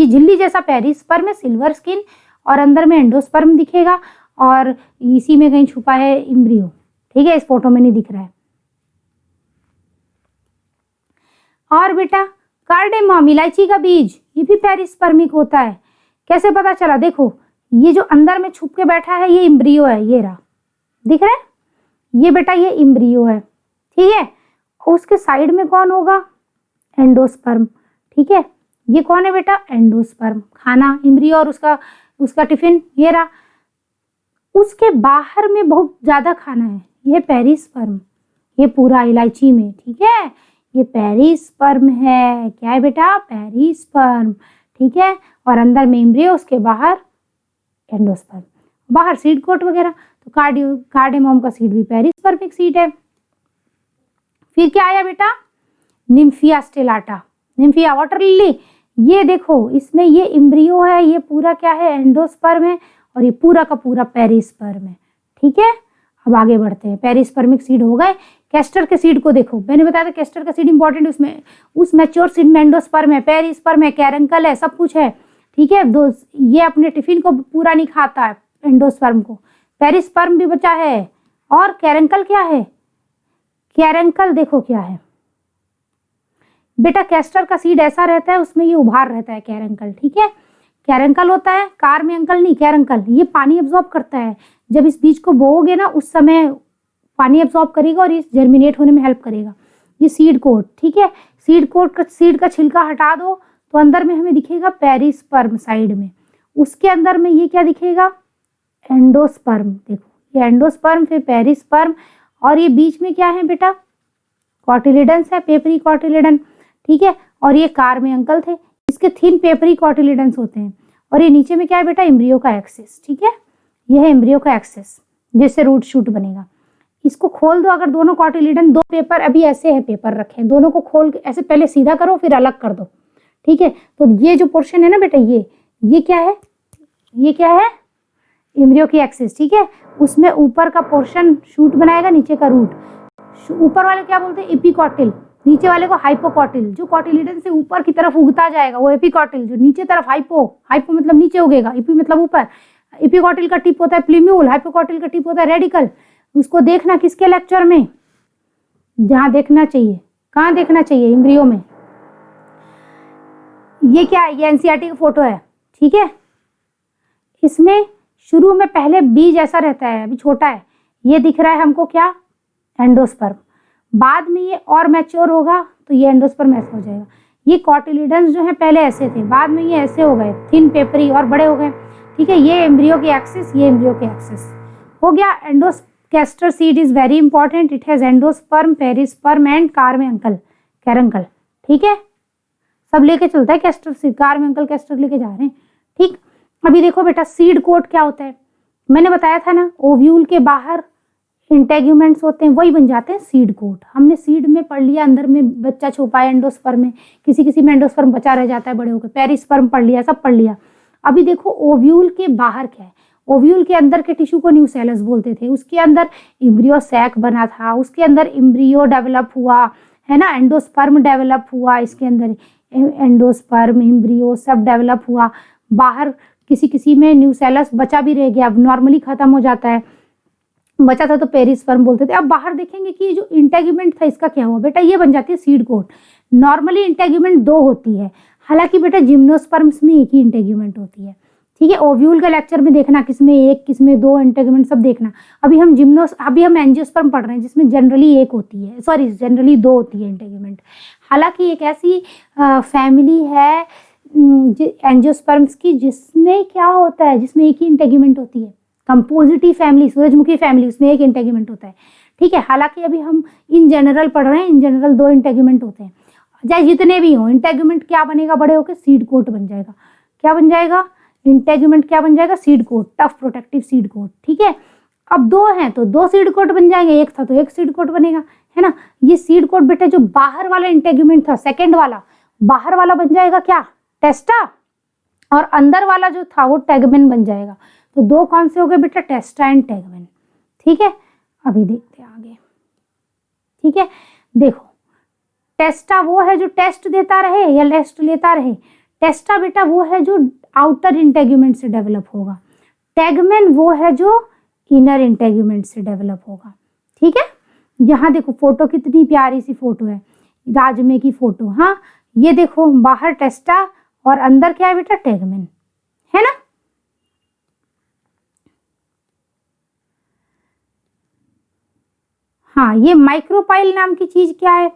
झिल्ली जैसा पेरिस्पर्म है, सिल्वर स्किन, और अंदर में एंडोस्पर्म दिखेगा, और इसी में कहीं छुपा है एम्ब्रियो, ठीक है, इस फोटो में नहीं दिख रहा है। और बेटा कार्डेमम, इलायची का बीज, ये भी पेरिस्पर्मिक होता है। कैसे पता चला, देखो ये जो अंदर में छुप के बैठा है ये एम्ब्रियो है, ये रहा, दिख रहा है, ये बेटा ये एम्ब्रियो है, ठीक है। और उसके साइड में कौन होगा, एंडोस्पर्म, ठीक है, ये कौन है बेटा, एंडोस्पर्म, खाना, एम्ब्रियो और उसका टिफिन, ये रहा। उसके बाहर में बहुत ज्यादा खाना है, ये पेरिस्पर्म, ये पूरा इलायची में, ठीक है, ये पेरिस्पर्म है, क्या है बेटा, पेरिस्पर्म, ठीक है। और अंदर में एम्ब्रियो, उसके बाहर एंडोस्पर्म, बाहर सीड कोट वगैरह। तो कार्डेमम का सीड भी पेरिस्पर्मिक सीड है। फिर क्या आया बेटा, निम्फिया स्टेलाटा, निम्फिया वाटर लिली, ये देखो इसमें ये एम्ब्रियो है, ये पूरा क्या है, एंडोस्पर्म है, और ये पूरा का पूरा पेरिस्पर्म है, ठीक है। अब आगे बढ़ते हैं, पेरिस्पर्मिक सीड हो गए। कैस्टर के सीड को देखो, मैंने बताया था कैस्टर का सीड इंपॉर्टेंट, उसमें उस मैच्योर सीड में एंडोस्पर्म है, पेरिस्पर्म है, कैरंकल है, सब कुछ है, ठीक है। ये अपने टिफिन को पूरा नहीं खाता है एंडोस्पर्म को, पेरिस्पर्म भी बचा है। और कैरंकल क्या है, कैरंकल देखो क्या है बेटा, कैस्टर का सीड ऐसा रहता है, उसमें ये उभार रहता है कैरंकल, ठीक है, कैरंकल होता है, कार में अंकल नहीं, कैरंकल, ये पानी एब्जॉर्ब करता है। जब इस बीज को बोओगे ना, उस समय पानी एब्जॉर्ब करेगा और ये जर्मिनेट होने में हेल्प करेगा। ये सीड कोट, ठीक है, सीड का छिलका हटा दो तो अंदर में हमें दिखेगा पेरिस्पर्म साइड में, उसके अंदर में ये क्या दिखेगा, एंडोस्पर्म, देखो ये एंडोस्पर्म, फिर पेरिस्पर्म, और ये बीच में क्या है बेटा, कॉटिलिडन्स है, पेपरी कॉटिलिडन, ठीक है। और ये कार में अंकल थे, इसके थिन पेपरी कॉटिलिडन्स होते हैं। और ये नीचे में क्या है बेटा, एम्ब्रियो का एक्सिस, ठीक है, यह है एम्ब्रियो का एक्सिस, जिससे रूट शूट बनेगा। इसको खोल दो, अगर दोनों कॉटिलिडन, दो पेपर अभी ऐसे है, पेपर रखे हैं, दोनों को खोल के ऐसे पहले सीधा करो फिर अलग कर दो, ठीक है। तो ये जो पोर्शन है ना बेटा, ये क्या है, ये क्या है, एम्ब्रियो की एक्सिस, ठीक है। उसमें ऊपर का पोर्शन शूट बनाएगा, नीचे का रूट। ऊपर वाले क्या बोलते हैं, एपिकॉटिल, नीचे वाले को हाइपोकॉटिल। जो कॉटिलिडन से ऊपर की तरफ उगता जाएगा वो एपिकॉटिल, जो नीचे तरफ हाइपो मतलब नीचे उगेगा, एपी मतलब ऊपर। एपिकॉटिल का टिप होता है प्लीम्यूल, हाइपोकॉटिल का टिप होता है रेडिकल। उसको देखना किसके लेक्चर में, जहां देखना चाहिए, कहाँ देखना चाहिए, एम्ब्रियो में। ये क्या है, ये एनसीईआरटी का फोटो है, ठीक है। इसमें शुरू में पहले बीज ऐसा रहता है, अभी छोटा है, ये दिख रहा है हमको क्या, एंडोस्पर्म। बाद में ये और मैच्योर होगा तो ये एंडोस्पर्म ऐसा हो जाएगा। ये कॉटिलिडन्स जो है पहले ऐसे थे, बाद में ये ऐसे हो गए, थिन पेपरी और बड़े हो गए, ठीक है। ये एम्ब्रियो की एक्सिस, ये एम्ब्रियो की एक्सिस हो गया। Castor seed is very important, it has endosperm, perisperm and car में अंकल, कैरंकल, ठीक है। सब लेके चलता है कैस्टर सीड, कार में अंकल कैस्टर लेके जा रहे हैं, ठीक। अभी देखो बेटा सीड कोट क्या होता है, मैंने बताया था ना, ओव्यूल के बाहर इंटेग्यूमेंट्स होते हैं, वही बन जाते हैं सीड कोट। हमने सीड में पढ़ लिया, अंदर में बच्चा छुपा है एंडोस्पर्म में, किसी में एंडोस्पर्म बचा रह जाता है बड़े होकर, पेरिस्पर्म पढ़ लिया, सब पढ़ लिया। अभी देखो ओव्यूल के बाहर क्या है, ओव्यूल के अंदर के टिश्यू को न्यूसेलस बोलते थे, उसके अंदर एम्ब्रियो सैक बना था, उसके अंदर एम्ब्रियो डेवलप हुआ है ना, एंडोस्पर्म डेवलप हुआ, इसके अंदर एंडोस्पर्म एम्ब्रियो सब डेवलप हुआ। बाहर किसी में न्यूसेलस बचा भी रह गया, अब नॉर्मली खत्म हो जाता है, बचा था तो पेरिस्पर्म बोलते थे। अब बाहर देखेंगे कि जो इंटेग्यूमेंट था इसका क्या हुआ बेटा, ये बन जाती है सीड कोट। नॉर्मली इंटेग्यूमेंट 2 होती है, हालांकि बेटा जिम्नोस्पर्म्स में एक ही इंटेग्यूमेंट होती है, ठीक है। ओव्यूल के लेक्चर में देखना किसमें 1 किसमें 2 इंटेग्यूमेंट सब देखना। अभी हम एंजियोस्पर्म पढ़ रहे हैं जिसमें जनरली 1 होती है, सॉरी जनरली 2 होती है इंटेग्यूमेंट। हालांकि एक ऐसी फैमिली है एंजियोस्पर्म्स की, जिसमें क्या होता है, जिसमें एक ही इंटेग्यूमेंट होती है। कंपोजिटी फैमिली, सूरजमुखी फैमिली, उसमें एक इंटेग्यूमेंट होता है, ठीक है। हालांकि अभी हम इन जनरल पढ़ रहे हैं, इन जनरल 2 इंटेग्यूमेंट होते हैं, चाहे जितने भी हों। इंटेग्यूमेंट क्या बनेगा बड़े होकर? सीड कोट बन जाएगा। क्या बन जाएगा? इंटेग्यूमेंट क्या बन जाएगा? Seed coat, tough protective seed coat, ठीक है। अब 2 हैं तो 2 सीड कोट बन जाएंगे, एक था तो 1 सीड कोट बनेगा, है ना। ये सीड कोट बेटा जो बाहर वाला इंटेग्यूमेंट था, सेकेंड वाला, बाहर वाला बन जाएगा क्या? टेस्टा, और अंदर वाला जो था वो टैगमेन बन जाएगा। तो 2 कौन से हो गए बेटा? टेस्टा एंड टैगमेन, ठीक है। अभी देखते हैं आगे, ठीक है। देखो, टेस्टा वो है जो टेस्ट देता रहे या टेस्ट लेता रहे। टेस्टा बेटा वो है जो आउटर इंटेग्यूमेंट से डेवलप होगा। टैगमेन वो है जो इनर इंटेग्यूमेंट से डेवलप होगा, ठीक है। यहाँ देखो फोटो, कितनी प्यारी सी फोटो है, राजमे की फोटो। हाँ, ये देखो, बाहर टेस्टा और अंदर क्या है बेटा? टैगमेन, है ना। हाँ, ये माइक्रोपाइल नाम की चीज क्या है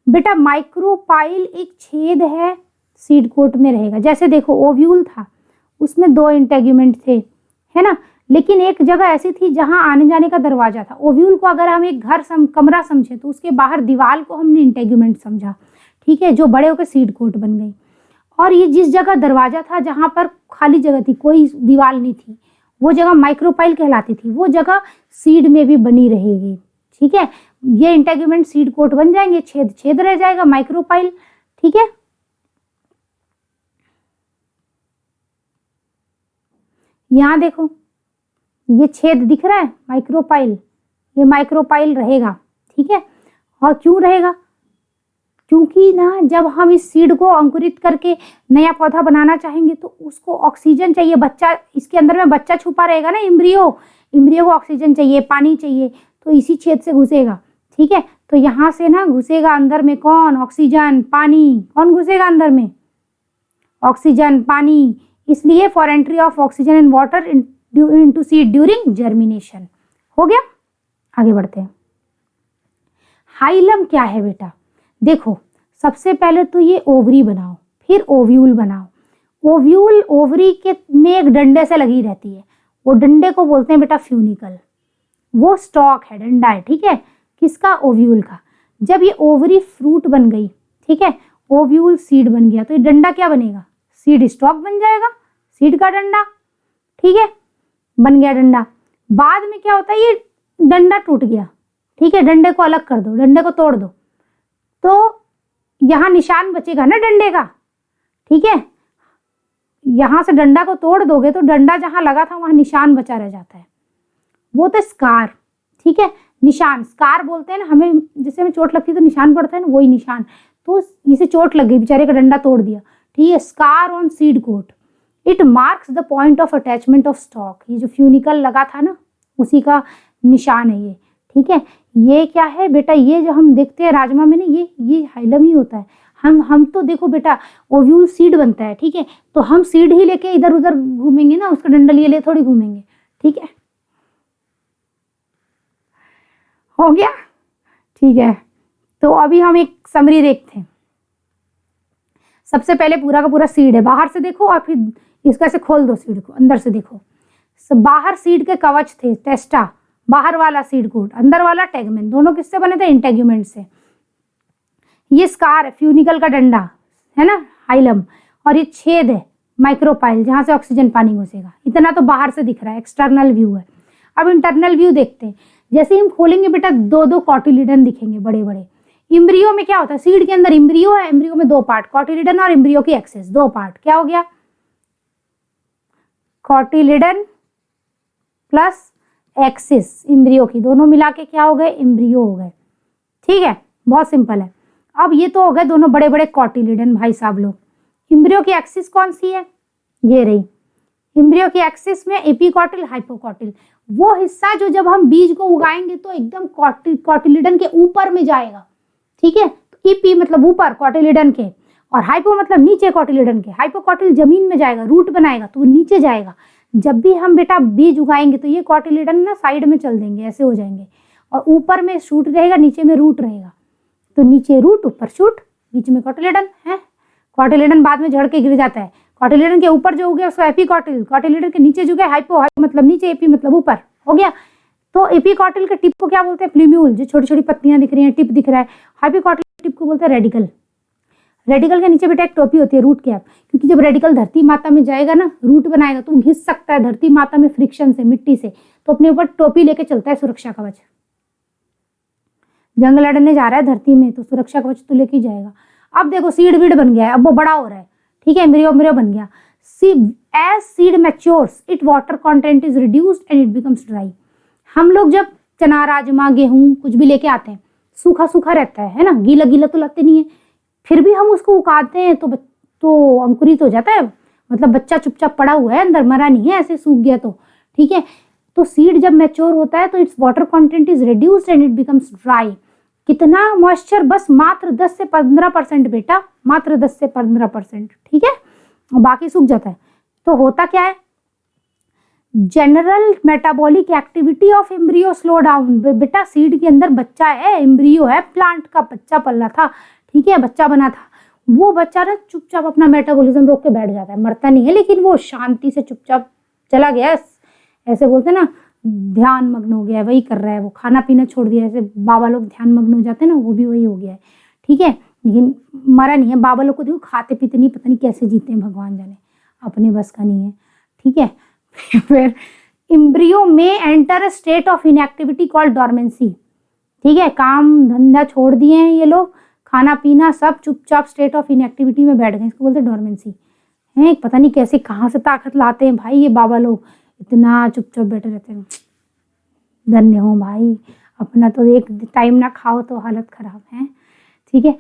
बेटा? माइक्रोपाइल एक छेद है, सीड कोट में रहेगा। जैसे देखो, ओव्यूल था, उसमें 2 इंटेग्यूमेंट थे, है ना। लेकिन एक जगह ऐसी थी जहां आने जाने का दरवाजा था। ओव्यूल को अगर हम एक घर कमरा समझे तो उसके बाहर दीवार को हमने इंटेग्यूमेंट समझा, ठीक है, जो बड़े होकर सीड कोट बन गई। और ये जिस जगह दरवाजा था, जहां पर खाली जगह थी, कोई दीवार नहीं थी, वो जगह माइक्रोपाइल कहलाती थी। वो जगह सीड में भी बनी रहेगी, ठीक है। ये इंटेग्यूमेंट सीड कोट बन जाएंगे, छेद छेद रह जाएगा, माइक्रोपाइल, ठीक है। यहां देखो, ये छेद दिख रहा है, माइक्रोपाइल, ये माइक्रोपाइल रहेगा, ठीक है। और क्यों रहेगा? क्योंकि ना जब हम इस सीड को अंकुरित करके नया पौधा बनाना चाहेंगे तो उसको ऑक्सीजन चाहिए। बच्चा, इसके अंदर में बच्चा छुपा रहेगा ना, एम्ब्रियो को ऑक्सीजन चाहिए, पानी चाहिए, तो इसी छेद से घुसेगा, ठीक है। तो यहाँ से ना घुसेगा अंदर में कौन? ऑक्सीजन, पानी। कौन घुसेगा अंदर में? ऑक्सीजन, पानी। इसलिए for entry of oxygen and water into seed during germination. हो गया, आगे बढ़ते हैं। हाइलम क्या है बेटा? देखो, सबसे पहले तो ये ओवरी बनाओ, फिर ओव्यूल बनाओ। ओव्यूल ओवरी के में एक डंडे से लगी रहती है, वो डंडे को बोलते हैं बेटा फ्यूनिकल। वो स्टॉक है, डंडा है, ठीक है, किसका? ओव्यूल का। जब ये ओवरी फ्रूट बन गई, ठीक है, ओव्यूल सीड बन गया, तो ये डंडा क्या बनेगा? सीड स्टॉक बन जाएगा, सीड का डंडा, ठीक है, बन गया डंडा। बाद में क्या होता है? ये डंडा टूट गया, ठीक है, डंडे को अलग कर दो, डंडे को तोड़ दो, तो यहाँ निशान बचेगा ना डंडे का, ठीक है। यहां से डंडा को तोड़ दोगे तो डंडा जहां लगा था वहां निशान बचा रह जाता है, वो तो स्कार, ठीक है, निशान, स्कार बोलते हैं ना हमें, जैसे हमें चोट लगती है तो निशान पड़ता है ना, वही निशान। तो इसे चोट लग गई, बेचारे का डंडा तोड़ दिया, ठीक है। Scar on seed coat, it marks the point of attachment of stalk. ये जो फ्यूनिकल लगा था ना, उसी का निशान है ये, ठीक है। ये क्या है बेटा? ये जो हम देखते हैं राजमा में ना, ये हाइलम ही होता है। हम तो देखो बेटा, ओव्यूल सीड बनता है, ठीक है, तो हम सीड ही लेके इधर उधर घूमेंगे ना, उसका डंडा लिए थोड़ी घूमेंगे, ठीक है। हो गया, ठीक है। तो अभी हम एक समरी देखते हैं। सबसे पहले पूरा का पूरा सीड है, बाहर से देखो और फिर इसका से खोल दो सीड को, अंदर से देखो। बाहर सीड के कवच थे, टेस्टा, बाहर वाला सीड कोट, अंदर वाला टैगमेन। दोनों किससे बने थे? इंटेग्यूमेंट से। ये स्कार है, फ्यूनिकल का डंडा है ना, हाइलम, और ये छेद है, माइक्रोपाइल, जहां से ऑक्सीजन पानी घुसेगा। इतना तो बाहर से दिख रहा है, एक्सटर्नल व्यू है। अब इंटरनल व्यू देखते हैं। जैसे हम खोलेंगे बेटा, 2 कॉटिलिडन दिखेंगे बड़े बड़े। इम्ब्रियो में क्या होता है? सीड के अंदर इम्ब्रियो है, इम्ब्रियो में 2 पार्ट, कॉटिलिडन और इम्ब्रियो की एक्सिस, 2 पार्ट। क्या हो गया? कॉटिलिडन प्लस एक्सिस इम्ब्रियो की, दोनों मिला के क्या हो गए? इम्ब्रियो हो गए, ठीक है, बहुत सिंपल है। अब ये तो हो गए दोनों बड़े बड़े कॉटिलिडन भाई साहब लोग। इम्ब्रियो की एक्सिस कौन सी है? ये रही। इम्ब्रियो की एक्सिस में एपिकॉटिल, हाइपोकॉटिल, वो हिस्सा जो जब हम बीज को उगाएंगे तो एकदम कॉटिलिडन के ऊपर में जाएगा, ठीक है। तो ईपी मतलब ऊपर कॉटिलिडन के, और हाइपो मतलब नीचे कॉटिलिडन के। हाइपोकॉटिल जमीन में जाएगा, रूट बनाएगा, तो वो नीचे जाएगा। जब भी हम बेटा बीज उगाएंगे तो ये कॉटिलिडन ना साइड में चल देंगे, ऐसे हो जाएंगे, और ऊपर में शूट रहेगा, नीचे में रूट रहेगा। तो नीचे रूट, ऊपर शूट, बीच में कॉटिलिडन है। कॉटिलेडन बाद में झड़ के गिर जाता है। कॉटिलेडन के ऊपर जो उगे उसको एपीकॉटिल, कॉटिलेडन के नीचे जो उगे हाइपो मतलब नीचे, एपी मतलब ऊपर हो गया। तो एपीकॉटिल के टिप को क्या बोलते हैं? प्ल्यूम्यूल, जो छोटी छोटी पत्तियां दिख रही हैं, टिप दिख रहा है। हाइपोकॉटिल टिप को बोलते हैं रेडिकल। रेडिकल के नीचे बेटा एक टोपी होती है, रूट कैप, क्योंकि जब रेडिकल धरती माता में जाएगा ना, रूट बनाएगा तो घिस सकता है धरती माता में फ्रिक्शन से, मिट्टी से, तो अपने ऊपर टोपी लेके चलता है, सुरक्षा कवच। जंग लड़ने जा रहा है धरती में तो सुरक्षा कवच तो लेके जाएगा। अब देखो सीड वीड बन गया है, अब वो बड़ा हो रहा है, ठीक है, एम्ब्रियो बन गया। As seed matures it water content is reduced and it becomes dry. हम लोग जब चना, राजमा, गेहूं कुछ भी लेके आते हैं, सूखा सूखा रहता है ना, गीला गीला तो लगते नहीं है, फिर भी हम उसको उगाते हैं तो अंकुरित हो जाता है, मतलब बच्चा चुपचाप पड़ा हुआ है अंदर, मरा नहीं है, ऐसे सूख गया तो, ठीक है। तो सीड जब मैच्योर होता है तो it's water content is reduced and it becomes dry. कितना मॉइस्चर? बस मात्र 10 से 15% बेटा, मात्र 10 से 15%, ठीक है, बाकी सूख जाता है। तो होता क्या है? General metabolic activity of embryo slow down. बेटा सीड के अंदर बच्चा है, एम्ब्रियो है, प्लांट का बच्चा पला था, ठीक है, बच्चा बना था, वो बच्चा ना चुपचाप अपना मेटाबॉलिज्म रोक के बैठ जाता है, मरता नहीं है, लेकिन वो शांति से चुपचाप चला गया, ऐसे बोलते हैं ना, ध्यान मग्न हो गया है, वही कर रहा है, वो खाना पीना छोड़ दिया, ऐसे बाबा लोग ध्यान मग्न हो जाते हैं ना, वो भी वही हो गया है, ठीक है, लेकिन मरा नहीं है। बाबा लोग को देखो खाते पीते नहीं, पता नहीं कैसे जीते हैं, भगवान जाने, अपने बस का नहीं है, ठीक है। फिर एम्ब्रियो में enter a state of inactivity called dormancy, ठीक है, काम धंधा छोड़ दिए हैं ये लोग, खाना पीना सब, चुपचाप स्टेट ऑफ इनएक्टिविटी में बैठ गए, इसको बोलते हैं डॉर्मेंसी है। पता नहीं कैसे कहाँ से ताकत लाते हैं भाई ये बाबा लोग, इतना चुपचाप बैठे रहते हैं। धन्य हो भाई, अपना तो एक टाइम ना खाओ तो हालत खराब है, ठीक है।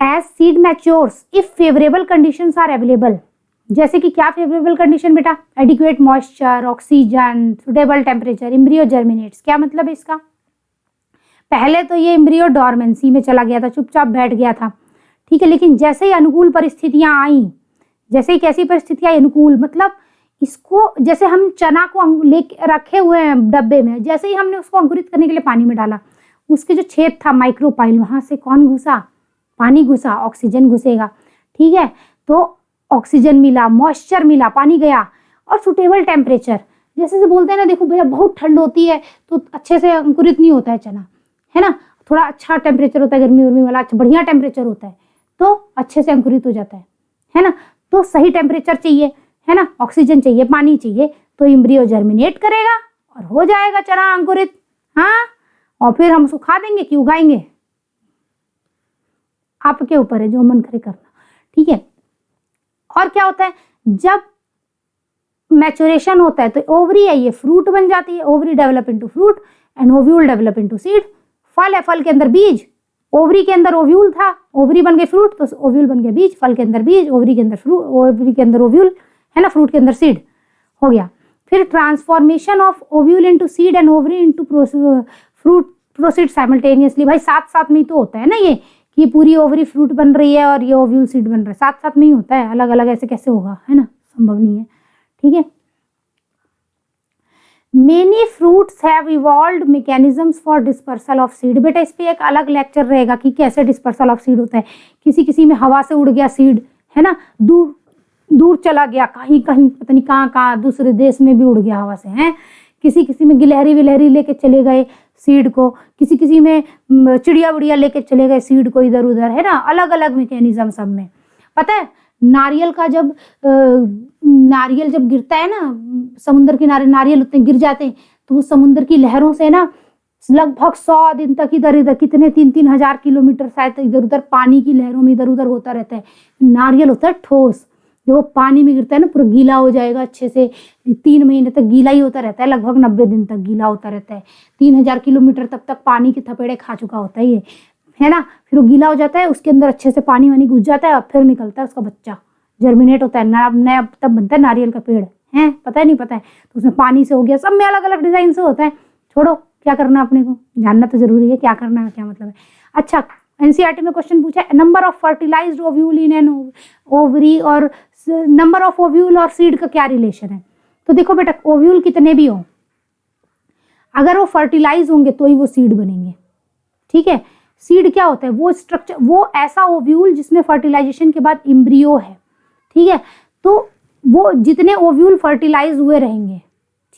As seed matures if favourable conditions are available, जैसे कि क्या फेवरेबल कंडीशन बेटा? Adequate moisture, oxygen, suitable temperature, embryo germinates. क्या मतलब है इसका? पहले तो ये एम्ब्रियो डॉर्मेंसी में चला गया था, चुपचाप बैठ गया था, ठीक है, लेकिन जैसे ही अनुकूल परिस्थितियां आई, जैसे ही कैसी परिस्थितियां अनुकूल, मतलब इसको जैसे हम चना को लेके रखे हुए हैं डब्बे में, जैसे ही हमने उसको अंकुरित करने के लिए पानी में डाला, उसके जो छेद था माइक्रोपाइल, वहां से कौन घुसा? पानी घुसा, ऑक्सीजन घुसेगा, ठीक है। तो ऑक्सीजन मिला, मॉइस्चर मिला, पानी गया, और सुटेबल टेम्परेचर, जैसे से बोलते हैं ना, देखो भैया बहुत ठंड होती है तो अच्छे से अंकुरित नहीं होता है चना, है ना, थोड़ा अच्छा टेम्परेचर होता है, गर्मी वर्मी वाला अच्छा बढ़िया टेम्परेचर होता है तो अच्छे से अंकुरित हो जाता है ना। तो सही टेम्परेचर चाहिए, है ना, ऑक्सीजन चाहिए, पानी चाहिए, तो एम्ब्रियो जर्मिनेट करेगा और हो जाएगा चना अंकुरित, हाँ, और फिर हम उसको खा देंगे कि उगाएंगे, आपके ऊपर है, जो मन करे करना, ठीक है। और क्या होता है? जब मैच्योरेशन होता है तो ओवरी है, ये फ्रूट बन जाती है, ovary develop into fruit and ovule develop into seed. फल है, फल के अंदर बीज, ओवरी के अंदर ओव्यूल था, ओवरी बन गए फ्रूट, तो ओव्यूल बन गया बीज, फल के अंदर बीज, ओवरी के अंदर फ्रूट, ओवरी के अंदर ओव्यूल, है ना, फ्रूट के अंदर सीड हो गया। फिर transformation of ovule into seed and ovary into fruit proceed simultaneously. भाई साथ साथ में ही तो होता है ना ये, कि पूरी ओवरी फ्रूट बन रही है और ये ओव्यूल सीड बन रहा है, साथ साथ में ही होता है, अलग अलग ऐसे कैसे होगा, है ना, संभव नहीं है, ठीक है। Many fruits have evolved mechanisms for dispersal of seed। बेटा इस पे एक अलग लेक्चर रहेगा कि कैसे डिस्पर्सल ऑफ सीड होता है। किसी में हवा से उड़ गया सीड, है ना, दूर दूर चला गया, कहीं कहीं पता नहीं कहाँ दूसरे देश में भी उड़ गया हवा से, हैं। किसी में गिलहरी विलहरी लेके चले गए सीड को, किसी में चिड़िया विड़िया लेके चले गए सीड को इधर उधर, है ना, अलग अलग मैकेनिज्म सब में। पता है नारियल का जब नारियल जब गिरता है ना, समुद्र किनारे नारियल उतने गिर जाते हैं तो वो समुद्र की लहरों से ना लगभग 100 दिन तक इधर इधर कितने 3-3 हजार किलोमीटर शायद इधर उधर पानी की लहरों में इधर उधर होता रहता है। नारियल होता है ठोस, जब वो पानी में गिरता है ना पूरा गीला हो जाएगा अच्छे से, 3 महीने तक गीला ही होता रहता है, लगभग 90 दिन तक गीला होता रहता है। 3000 किलोमीटर तक पानी के थपेड़े खा चुका होता है ये, है ना। फिर वो गीला हो जाता है, उसके अंदर अच्छे से पानी वानी घुस जाता है और फिर निकलता है उसका बच्चा, जर्मिनेट होता है, नया तब बनता है नारियल का पेड़, है, पता है नहीं पता है, तो उसमें पानी से हो गया, सब में अलग अलग डिजाइन से होता है। छोड़ो, क्या करना अपने को जानना तो जरूरी है, क्या करना है क्या मतलब है। अच्छा, एनसीईआरटी में क्वेश्चन पूछा है, number of fertilised ovule in an ovary और नंबर ऑफ ओव्यूल और सीड का क्या रिलेशन है। तो देखो बेटा, ओव्यूल कितने भी हो, अगर वो फर्टिलाइज होंगे तो ही वो सीड बनेंगे, ठीक है। सीड क्या होता है? वो स्ट्रक्चर, वो ऐसा ओव्यूल जिसमें फर्टिलाइजेशन के बाद एम्ब्रियो है, ठीक है। तो वो जितने ओव्यूल फर्टिलाइज हुए रहेंगे,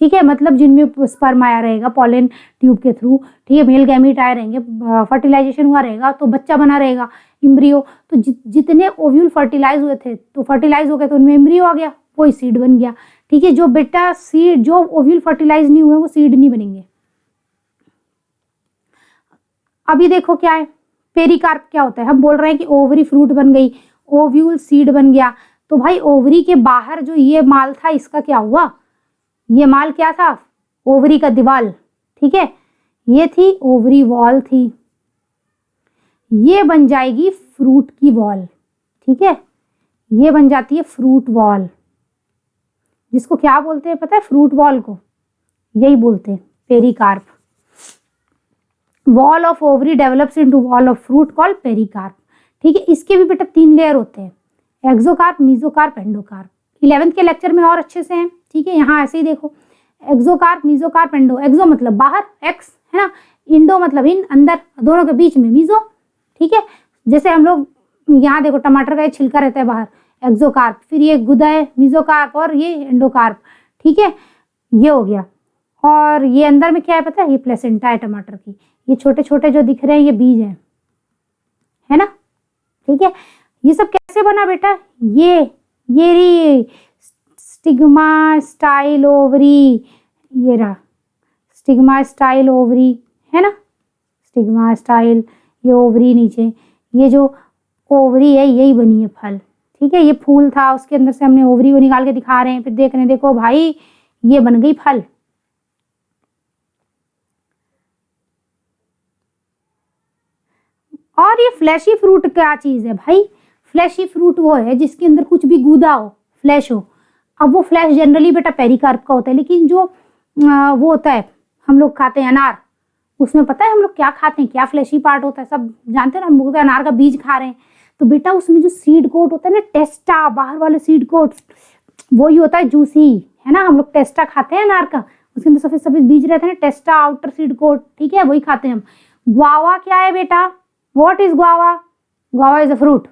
ठीक है, मतलब जिनमें स्पर्म आया रहेगा पॉलन ट्यूब के थ्रू, ठीक है, मेल गैमीट आए रहेंगे, फर्टिलाइजेशन हुआ रहेगा तो बच्चा बना रहेगा, एम्ब्रियो। तो जितने ओव्यूल फर्टिलाइज हुए थे तो फर्टिलाइज हो गए तो उनमें एम्ब्रियो आ गया, वही सीड बन गया, ठीक है। जो बेटा सीड, जो ओव्यूल फर्टिलाइज नहीं हुए वो सीड नहीं बनेंगे। अभी देखो क्या है, पेरिकार्प क्या होता है? हम बोल रहे हैं कि ओवरी फ्रूट बन गई, ओव्यूल सीड बन गया। तो भाई ओवरी के बाहर जो ये माल था इसका क्या हुआ? ये माल क्या था? ओवरी का दीवाल, ठीक है, ये थी ओवरी वॉल थी, ये बन जाएगी फ्रूट की वॉल, ठीक है, ये बन जाती है फ्रूट वॉल, जिसको क्या बोलते हैं पता है? फ्रूट वॉल को यही बोलते हैं, pericarp. Wall of ovary develops into wall of fruit called pericarp, ठीक है। इसके भी बेटा 3 लेयर होते हैं, एक्सोकार्प, मेसोकार्प, एंडोकार्प। 11th के लेक्चर में और अच्छे से हैं, ठीक है। यहाँ ऐसे ही देखो, एक्सोकार्प, मेसोकार्प, एंडो। एक्सो मतलब बाहर, एक्स है ना, इंडो मतलब इन, अंदर, दोनों के बीच में मीजो, ठीक है। जैसे हम लोग यहाँ देखो टमाटर का ये छिलका रहता है बाहर, एक्सोकार्प, फिर ये गुदा है मेसोकार्प, और ये एंडोकार्प, ठीक है, ये हो गया। और ये अंदर में क्या है पता है? ये प्लेसेंटा है टमाटर की, ये छोटे छोटे जो दिख रहे हैं ये बीज हैं, है ना, ठीक है। ये सब कैसे बना बेटा? ये रही स्टिग्मा स्टाइल ओवरी, ये रहा स्टिग्मा स्टाइल ओवरी, है ना, स्टिग्मा स्टाइल, ये ओवरी नीचे, ये जो ओवरी है यही बनी है फल, ठीक है। ये फूल था, उसके अंदर से हमने ओवरी को निकाल के दिखा रहे हैं, फिर देख रहे हैं, देखो भाई ये बन गई फल। और ये फ्लैशी फ्रूट क्या चीज है भाई? फ्लैशी फ्रूट वो है जिसके अंदर कुछ भी गूदा हो, फ्लैश हो। अब वो फ्लैश जनरली बेटा पेरिकार्प का होता है, लेकिन जो वो होता है हम लोग खाते हैं अनार, उसमें पता है हम लोग क्या खाते हैं, क्या फ्लैशी पार्ट होता है? सब जानते हैं ना, हम लोग अनार का बीज खा रहे हैं, तो बेटा उसमें जो सीड कोट होता है ना, टेस्टा, बाहर वाले सीड कोट, वही होता है जूसी, है ना। हम लोग टेस्टा खाते हैं अनार का, उसके अंदर सफेद सफेद बीज रहते हैं, टेस्टा आउटर सीड कोट, ठीक है, वही खाते हैं हम। ग्वावा क्या है बेटा? What is guava? Guava is a fruit,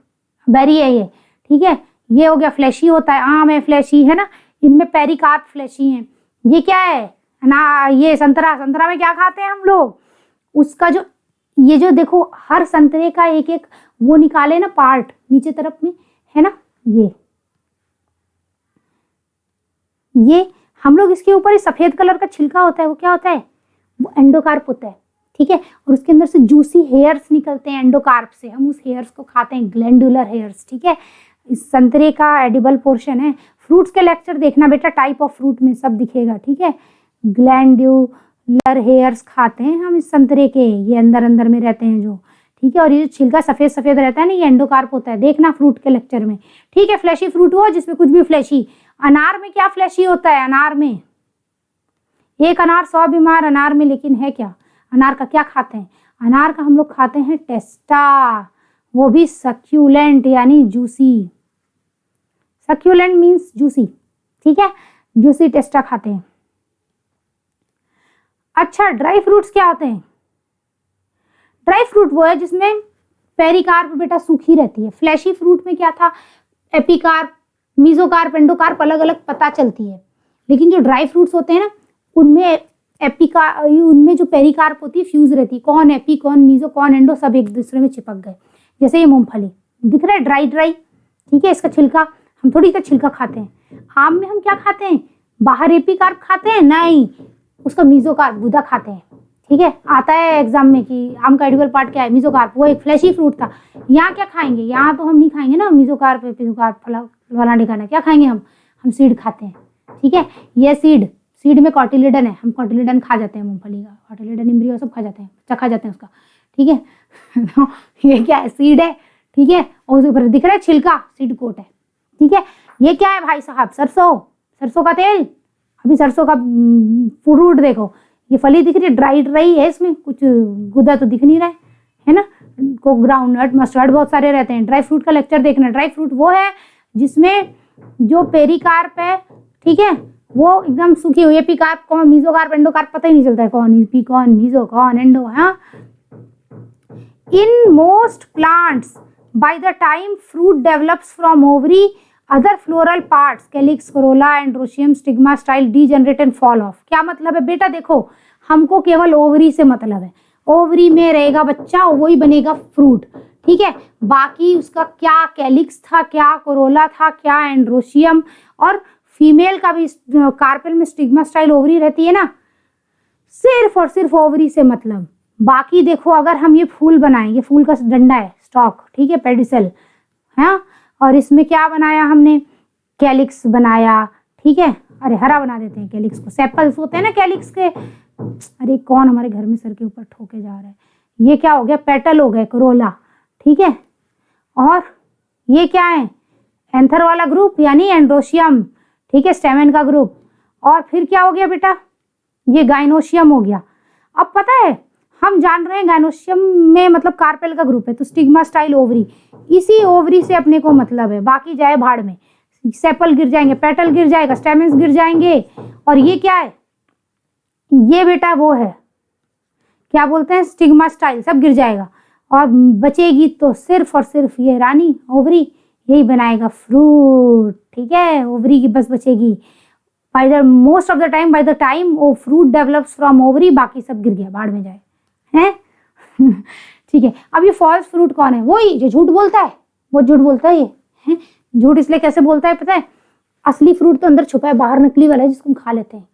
berry है ये, ठीक है। ये हो गया फ्लैशी होता है, आम है फ्लैशी, है ना, इनमें पेरिकार्प फ्लैशी है। ये क्या है ना? ये संतरा, संतरा में क्या खाते हैं हम लोग? उसका जो, ये जो देखो हर संतरे का एक एक वो निकाले ना पार्ट नीचे तरफ में, है ना, ये हम लोग इसके ऊपर सफेद कलर का छिलका होता है, वो क्या होता है? वो एंडोकार्प होता है, ठीक है। और उसके अंदर से जूसी हेयर्स निकलते हैं एंडोकार्प से, हम उस हेयर्स को खाते हैं, ग्लैंडुलर हेयर्स, ठीक है। इस संतरे का एडिबल पोर्शन है। फ्रूट्स के लेक्चर देखना बेटा, टाइप ऑफ फ्रूट में सब दिखेगा, ठीक है। ग्लैंडुलर हेयर्स खाते हैं हम इस संतरे के, ये अंदर अंदर में रहते हैं जो, ठीक है। और ये जो छिलका सफेद सफेद रहता है ना, ये एंडोकार्प होता है, देखना फ्रूट के लेक्चर में, ठीक है। फ्लैशी फ्रूट हो जिसमें कुछ भी फ्लैशी। अनार में क्या फ्लैशी होता है? अनार में एक अनार 100 बीमार अनार में, लेकिन है क्या? अनार का क्या खाते हैं? अनार का हम लोग खाते हैं टेस्टा, वो भी सक्यूलेंट यानी जूसी। सक्यूलेंट मीन्स जूसी, ठीक है, जूसी टेस्टा खाते हैं। अच्छा, ड्राई फ्रूट्स क्या होते हैं? ड्राई फ्रूट वो है जिसमें पेरिकार्प बेटा सूखी रहती है। फ्लैशी फ्रूट में क्या था? एपिकार्प, मेसोकार्प, एंडोकार्प अलग अलग पता चलती है, लेकिन जो ड्राई फ्रूट्स होते हैं ना, उनमें उनमें जो पेरिकार्प होती है फ्यूज रहती है, कौन एपी, कौन मीजो, कौन एंडो, सब एक दूसरे में चिपक गए। जैसे ये मूंगफली दिख रहा है ड्राई ड्राई, ठीक है, इसका छिलका, हम थोड़ी सा छिलका खाते हैं। आम में हम क्या खाते हैं? बाहर एपिकार्प खाते हैं? नहीं, उसका मेसोकार्प, गुदा खाते हैं, ठीक है। आता है एग्जाम में कि आम का एडिबल पार्ट क्या है? मेसोकार्प, वो एक फ्लैशी फ्रूट था। यहाँ क्या खाएंगे? यहाँ तो हम नहीं खाएंगे ना मेसोकार्प, एपिकार्प, फलाना ढिकाना, क्या खाएंगे हम सीड खाते हैं, ठीक है। ये सीड में कॉटिलिडन है, हम कॉटिलिडन खा जाते हैं, मूंगफली का कॉटिलिडन, एम्ब्रियो सब खा जाते हैं, बच्चा खा जाते हैं उसका, ठीक है। तो ये क्या है? सीड है, ठीक है, और उसके ऊपर दिख रहा है छिलका, सीड कोट है, ठीक है। ये क्या है भाई साहब? सरसों का तेल। अभी सरसों का फ्रूट देखो, ये फली दिख रही है, ड्राई ड्राई है, इसमें कुछ गुदा तो दिख नहीं रहा है ना। को ग्राउंडनट, मस्टर्ड बहुत सारे रहते हैं। ड्राई फ्रूट का लेक्चर देखना। ड्राई फ्रूट वो है जिसमें जो पेरिकार्प है, ठीक है, वो एकदम सूखी हुई है। एपिकार्प कौन, मेसोकार्प, एंडोकार्प पता ही नहीं चलता है कौन एपी, कौन मीजो, कौन एंडो, हाँ। In most plants by the time fruit develops from ovary other floral parts calyx, Corolla, androecium, stigma, style degenerate and fall of. क्या मतलब है बेटा, देखो हमको केवल ओवरी से मतलब है, ओवरी में रहेगा बच्चा और वही बनेगा फ्रूट, ठीक है। बाकी उसका क्या कैलिक्स था, क्या कोरोला था, क्या एंड्रोशियम, और फीमेल का भी कार्पेल में स्टिग्मा स्टाइल ओवरी रहती है ना, सिर्फ और सिर्फ ओवरी से मतलब। बाकी देखो अगर हम ये फूल बनाएं, ये फूल का डंडा है, स्टॉक, ठीक है, पेडिसल, हाँ, और इसमें क्या बनाया हमने, कैलिक्स बनाया, ठीक है। अरे हरा बना देते हैं कैलिक्स को, सेपल्स होते हैं ना कैलिक्स के। अरे कौन हमारे घर में सर के ऊपर ठोके जा रहा है। ये क्या हो गया, पेटल हो गए, कोरोला, ठीक है। और ये क्या है, एंथर वाला ग्रुप यानी एंड्रोशियम, ठीक है, स्टेमेन का ग्रुप। और फिर क्या हो गया बेटा, ये गाइनोशियम हो गया। अब पता है हम जान रहे हैं गाइनोशियम में मतलब कार्पेल का ग्रुप है, तो स्टिग्मा स्टाइल ओवरी, इसी ओवरी से अपने को मतलब है, बाकी जाए भाड़ में। सेपल गिर जाएंगे, पेटल गिर जाएगा, स्टेमेंस गिर जाएंगे। और ये क्या है, ये बेटा वो है, क्या बोलते हैं, स्टिग्मा स्टाइल, सब गिर जाएगा। और बचेगी तो सिर्फ और सिर्फ ये रानी ओवरी, यही बनाएगा फ्रूट, ठीक है। ओवरी की बस बचेगी। By the most of the time, by the time वो फ्रूट डेवलप्स फ्रॉम ओवरी, बाकी सब गिर गया, भाड़ में जाए, हैं। ठीक है। अब ये फॉल्स फ्रूट कौन है, वही जो झूठ बोलता है, वो झूठ बोलता है ये, है। झूठ इसलिए कैसे बोलता है पता है, असली फ्रूट तो अंदर छुपा है, बाहर नकली वाला है जिसको हम खा लेते हैं।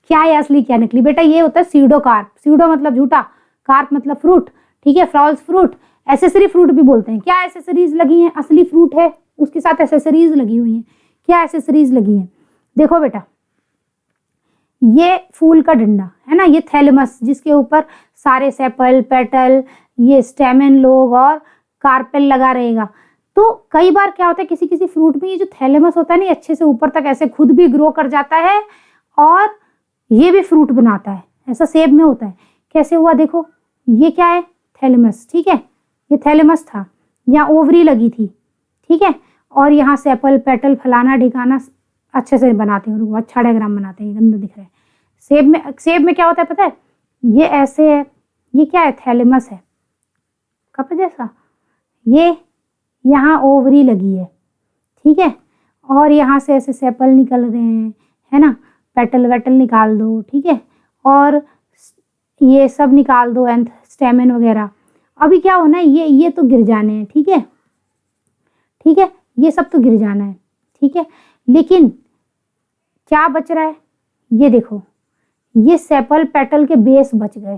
क्या है असली क्या नकली बेटा, ये होता है सीडो कार्प। सीडो मतलब झूठा, कार्प मतलब फ्रूट, ठीक है, फॉल्स फ्रूट। एसेसरी फ्रूट भी बोलते हैं। क्या एसेसरीज लगी हैं, असली फ्रूट है उसके साथ एसेसरीज लगी हुई हैं। क्या एसेसरीज लगी हैं, देखो बेटा, ये फूल का डंडा है ना, ये थैलेमस जिसके ऊपर सारे सेपल, पेटल, ये स्टेमेन लोग और कार्पेल लगा रहेगा। तो कई बार क्या होता है, किसी किसी फ्रूट में ये जो थैलेमस होता है ना, अच्छे से ऊपर तक ऐसे खुद भी ग्रो कर जाता है और ये भी फ्रूट बनाता है। ऐसा सेब में होता है। कैसे हुआ देखो, ये क्या है, थैलेमस, ठीक है, ये थैलेमस था, यहाँ ओवरी लगी थी, ठीक है, और यहाँ सेपल, पेटल, फलाना ढिकाना अच्छे से बनाते हैं, और अच्छा डायग्राम बनाते हैं। गंदा दिख रहा है। सेब में क्या होता है पता है, ये ऐसे है, ये क्या है, थैलेमस है, कप जैसा। ये यहाँ ओवरी लगी है, ठीक है, और यहाँ से ऐसे सेपल निकल रहे हैं, है ना, पेटल वेटल निकाल दो, ठीक है, और ये सब निकाल दो, एंथ स्टेमेन वगैरह। अभी क्या होना है, ये तो गिर जाने हैं, ठीक है, ठीक है, ये सब तो गिर जाना है, ठीक है। लेकिन क्या बच रहा है, ये देखो, ये सेपल पेटल के बेस बच गए,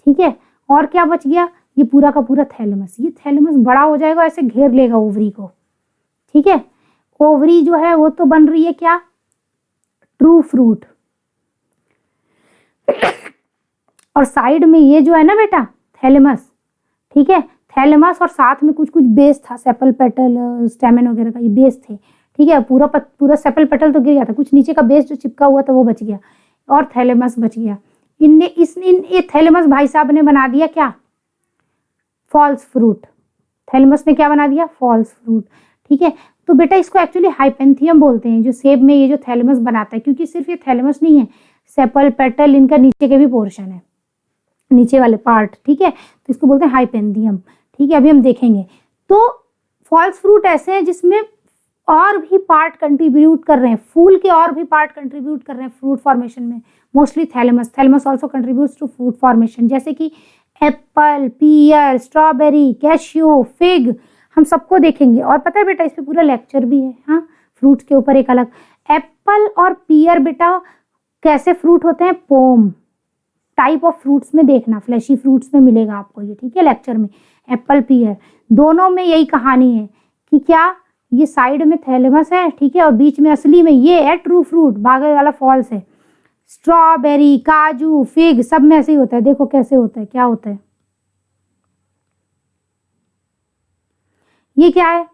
ठीक है। और क्या बच गया, ये पूरा का पूरा थैलेमस। ये थैलेमस बड़ा हो जाएगा, ऐसे घेर लेगा ओवरी को, ठीक है। ओवरी जो है वो तो बन रही है क्या, ट्रू फ्रूट। और साइड में ये जो है ना बेटा थैलेमस, ठीक है, थैलेमस और साथ में कुछ कुछ बेस था, सेपल पेटल स्टेमेन वगैरह का ये बेस थे, ठीक है। पूरा सेपल पेटल तो गिर गया था, कुछ नीचे का बेस जो चिपका हुआ था वो बच गया और थैलेमस बच गया। ये थैलेमस भाई साहब ने बना दिया क्या, फॉल्स फ्रूट। थैलेमस ने क्या बना दिया, फॉल्स फ्रूट, ठीक है। तो बेटा इसको एक्चुअली हाइपेंथियम बोलते हैं, जो सेब में ये जो थैलेमस बनाता है, क्योंकि सिर्फ ये थैलेमस नहीं है, सेपल पेटल इनका नीचे के भी पोर्शन है, नीचे वाले पार्ट, ठीक है, तो इसको बोलते हैं हाइपेंथियम, ठीक है। अभी हम देखेंगे। तो फॉल्स फ्रूट ऐसे हैं जिसमें और भी पार्ट कंट्रीब्यूट कर रहे हैं, फूल के और भी पार्ट कंट्रीब्यूट कर रहे हैं फ्रूट फॉर्मेशन में, mostly thalamus also contributes to fruit formation, जैसे कि apple, pear, strawberry, cashew, fig, हम सबको देखेंगे। और पता है बेटा इस पे पूरा लेक्चर भी है, हाँ, फ्रूट्स के ऊपर एक अलग। एप्पल और पीयर बेटा कैसे फ्रूट होते हैं, पोम टाइप ऑफ फ्रूट्स में देखना, फ्लैशी फ्रूट्स में मिलेगा आपको ये, ठीक है, लेक्चर में। एप्पल पीयर दोनों में यही कहानी है कि क्या, ये साइड में थैलेमस है, ठीक है, और बीच में असली में ये है ट्रू फ्रूट, बागे वाला फॉल्स है। स्ट्रॉबेरी, काजू, फिग सब में ऐसे ही होता है। देखो कैसे होता है, क्या होता है, ये क्या है,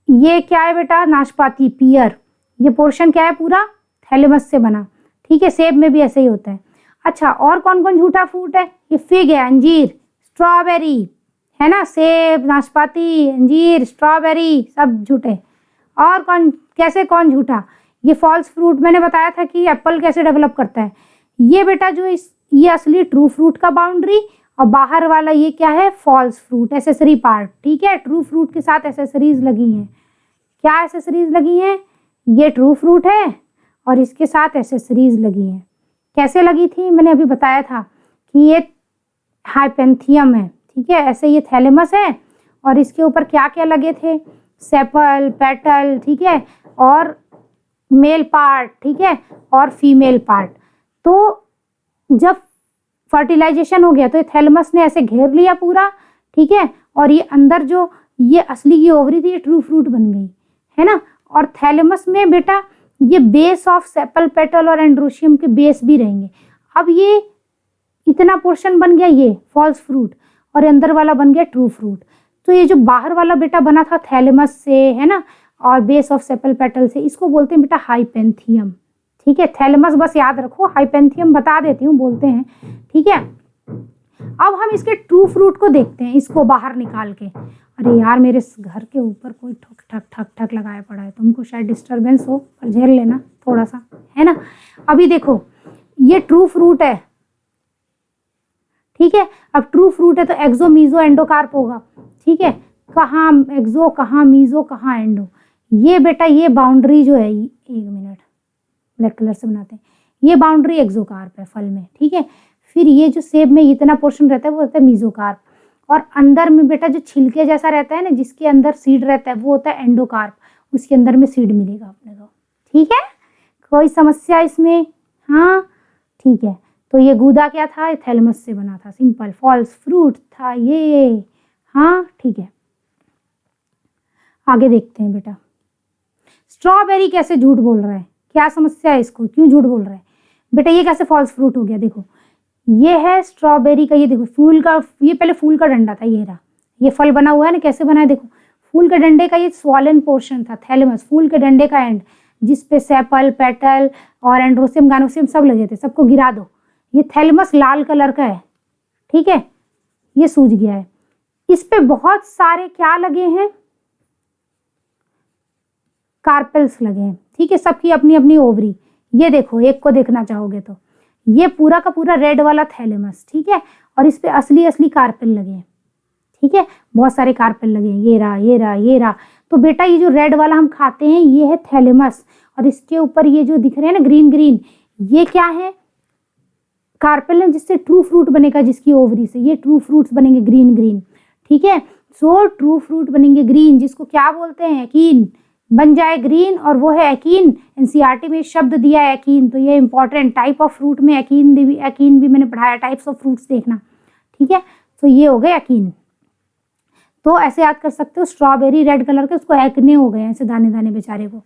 ये क्या है बेटा, नाशपाती, पियर, ये पोर्शन क्या है, पूरा थैलेमस से बना, ठीक है। सेब में भी ऐसे ही होता है। अच्छा, और कौन कौन झूठा फ्रूट है, ये फिग है, अंजीर, स्ट्रॉबेरी, है ना, सेब, नाशपाती, अंजीर, स्ट्रॉबेरी सब झूठे। और कौन, कैसे कौन झूठा, ये फॉल्स फ्रूट मैंने बताया था कि एप्पल कैसे डेवलप करता है। ये बेटा जो ये असली ट्रू फ्रूट का बाउंड्री और बाहर वाला ये क्या है, फॉल्स फ्रूट, एसेसरी पार्ट। ठीक है, ट्रू फ्रूट के साथ एसेसरीज लगी हैं। क्या एसेसरीज लगी हैं, ये ट्रू फ्रूट है और इसके साथ एसेसरीज लगी हैं। कैसे लगी थी, मैंने अभी बताया था कि ये हाइपेंथियम है। ठीक है, ऐसे ये थैलेमस है और इसके ऊपर क्या क्या लगे थे, सेपल, पेटल, ठीक है, और मेल पार्ट, ठीक है, और फीमेल पार्ट। तो जब फर्टिलाइजेशन हो गया तो ये थैलेमस ने ऐसे घेर लिया पूरा। ठीक है, और ये अंदर जो ये असली की ओवरी थी ये ट्रू फ्रूट बन गई, है ना। और थैलेमस में बेटा ये बेस ऑफ सेपल, पेटल और एंड्रोशियम के बेस भी रहेंगे। अब ये इतना पोर्शन बन गया ये फॉल्स फ्रूट और अंदर वाला बन गया ट्रू फ्रूट। तो ये जो बाहर वाला बेटा बना था थैलेमस से, है ना, और बेस ऑफ सेपल पेटल से, इसको बोलते हैं बेटा हाइपेंथियम। ठीक है, थैलेमस बस याद रखो, हाइपेंथियम बता देती हूँ, बोलते हैं। ठीक है, अब हम इसके ट्रू फ्रूट को देखते हैं, इसको बाहर निकाल के। अरे यार, मेरे घर के ऊपर कोई ठक ठक ठक ठक लगाया पड़ा है, तुमको शायद डिस्टरबेंस हो, पर झेल लेना थोड़ा सा, है ना। अभी देखो ये ट्रू फ्रूट है। ठीक है, अब ट्रू फ्रूट है तो एक्सो, मीजो, एंडोकार्प होगा। ठीक है, कहाँ एक्सो, कहाँ मीजो, कहाँ एंडो। ये बेटा ये बाउंड्री जो है, एक मिनट ब्लैक कलर से बनाते हैं, ये बाउंड्री एक्सोकार्प है फल में। ठीक है, फिर ये जो सेब में इतना पोर्शन रहता है वो होता है मीजोकार्प, और अंदर में बेटा जो छिलके जैसा रहता है ना, जिसके अंदर सीड रहता है, वो होता है एंडोकार्प, उसके अंदर में सीड मिलेगा अपने को। ठीक है, कोई समस्या इसमें? हाँ, ठीक है। तो ये गूदा क्या था, थैलेमस से बना था, सिंपल। फॉल्स फ्रूट था ये। हाँ, ठीक है, आगे देखते हैं बेटा। स्ट्रॉबेरी कैसे झूठ बोल रहा है, क्या समस्या है इसको, क्यों झूठ बोल रहा है बेटा? ये कैसे फॉल्स फ्रूट हो गया? देखो ये है स्ट्रॉबेरी का, ये देखो फूल का, ये पहले फूल का डंडा था, ये रहा, ये फल बना हुआ है ना, कैसे बना है देखो। फूल के डंडे का ये स्वॉलन पोर्शन था, थैलेमस, फूल के डंडे का एंड, जिसपे सेपल, पेटल और एंड्रोसियम, गानोसियम सब लगे थे, सबको गिरा दो। ये थैलेमस लाल कलर का है। ठीक है, ये सूज गया है। इस पे बहुत सारे क्या लगे हैं, कार्पेल्स लगे हैं। ठीक है, सबकी अपनी अपनी ओवरी। ये देखो, एक को देखना चाहोगे तो ये पूरा का पूरा रेड वाला थैलेमस। ठीक है, और इस पे असली असली कार्पेल लगे हैं। ठीक है, बहुत सारे कार्पेल लगे हैं, ये रहा, ये रहा, ये रहा। तो बेटा ये जो रेड वाला हम खाते हैं ये है थैलेमस, और इसके ऊपर ये जो दिख रहे हैं ना ग्रीन ग्रीन, ये क्या है, कार्पेल है, जिससे ट्रू फ्रूट बनेगा, जिसकी ओवरी से ये ट्रू फ्रूट्स बनेंगे ग्रीन ग्रीन। ठीक है, सो ट्रू फ्रूट बनेंगे ग्रीन, जिसको क्या बोलते हैं, एकीन, बन जाए ग्रीन, और वो है एकीन। एनसीईआरटी में शब्द दिया है एकीन, तो ये इंपॉर्टेंट, टाइप ऑफ फ्रूट में एकीन भी मैंने पढ़ाया, टाइप्स ऑफ फ्रूट्स देखना। ठीक है, तो ये हो गए एकीन। तो ऐसे याद कर सकते हो, स्ट्रॉबेरी रेड कलर के, उसको एक्ने हो गए ऐसे दाने दाने बेचारे को।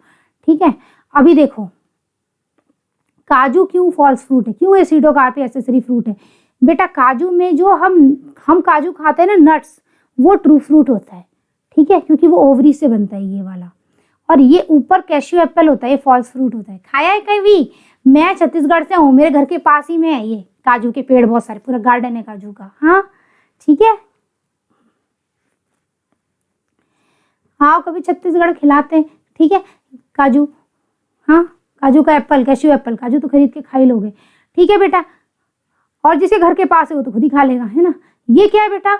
ठीक है, अभी देखो काजू क्यों फॉल्स फ्रूट है, क्यों एसिडोकार्प एसेसरी फ्रूट है बेटा? काजू में जो हम काजू खाते हैं ना, नट्स, वो ट्रू फ्रूट होता है। ठीक है, क्योंकि वो ओवरी से बनता है ये वाला। और ये ऊपर कैश्यू एप्पल होता है, ये फॉल्स फ्रूट होता है। खाया है कभी? मैं छत्तीसगढ़ से हूँ, मेरे घर के पास ही में है ये काजू के पेड़, बहुत सारे, पूरा गार्डन है काजू का। हाँ, ठीक है, हाँ, कभी छत्तीसगढ़ खिलाते हैं। ठीक है, काजू, हाँ, काजू का एप्पल, कैश्यू एप्पल, काजू तो खरीद के खा ही लोगे। ठीक है बेटा, और जिसे घर के पास है वो तो खुद ही खा लेगा, है ना। ये क्या है बेटा?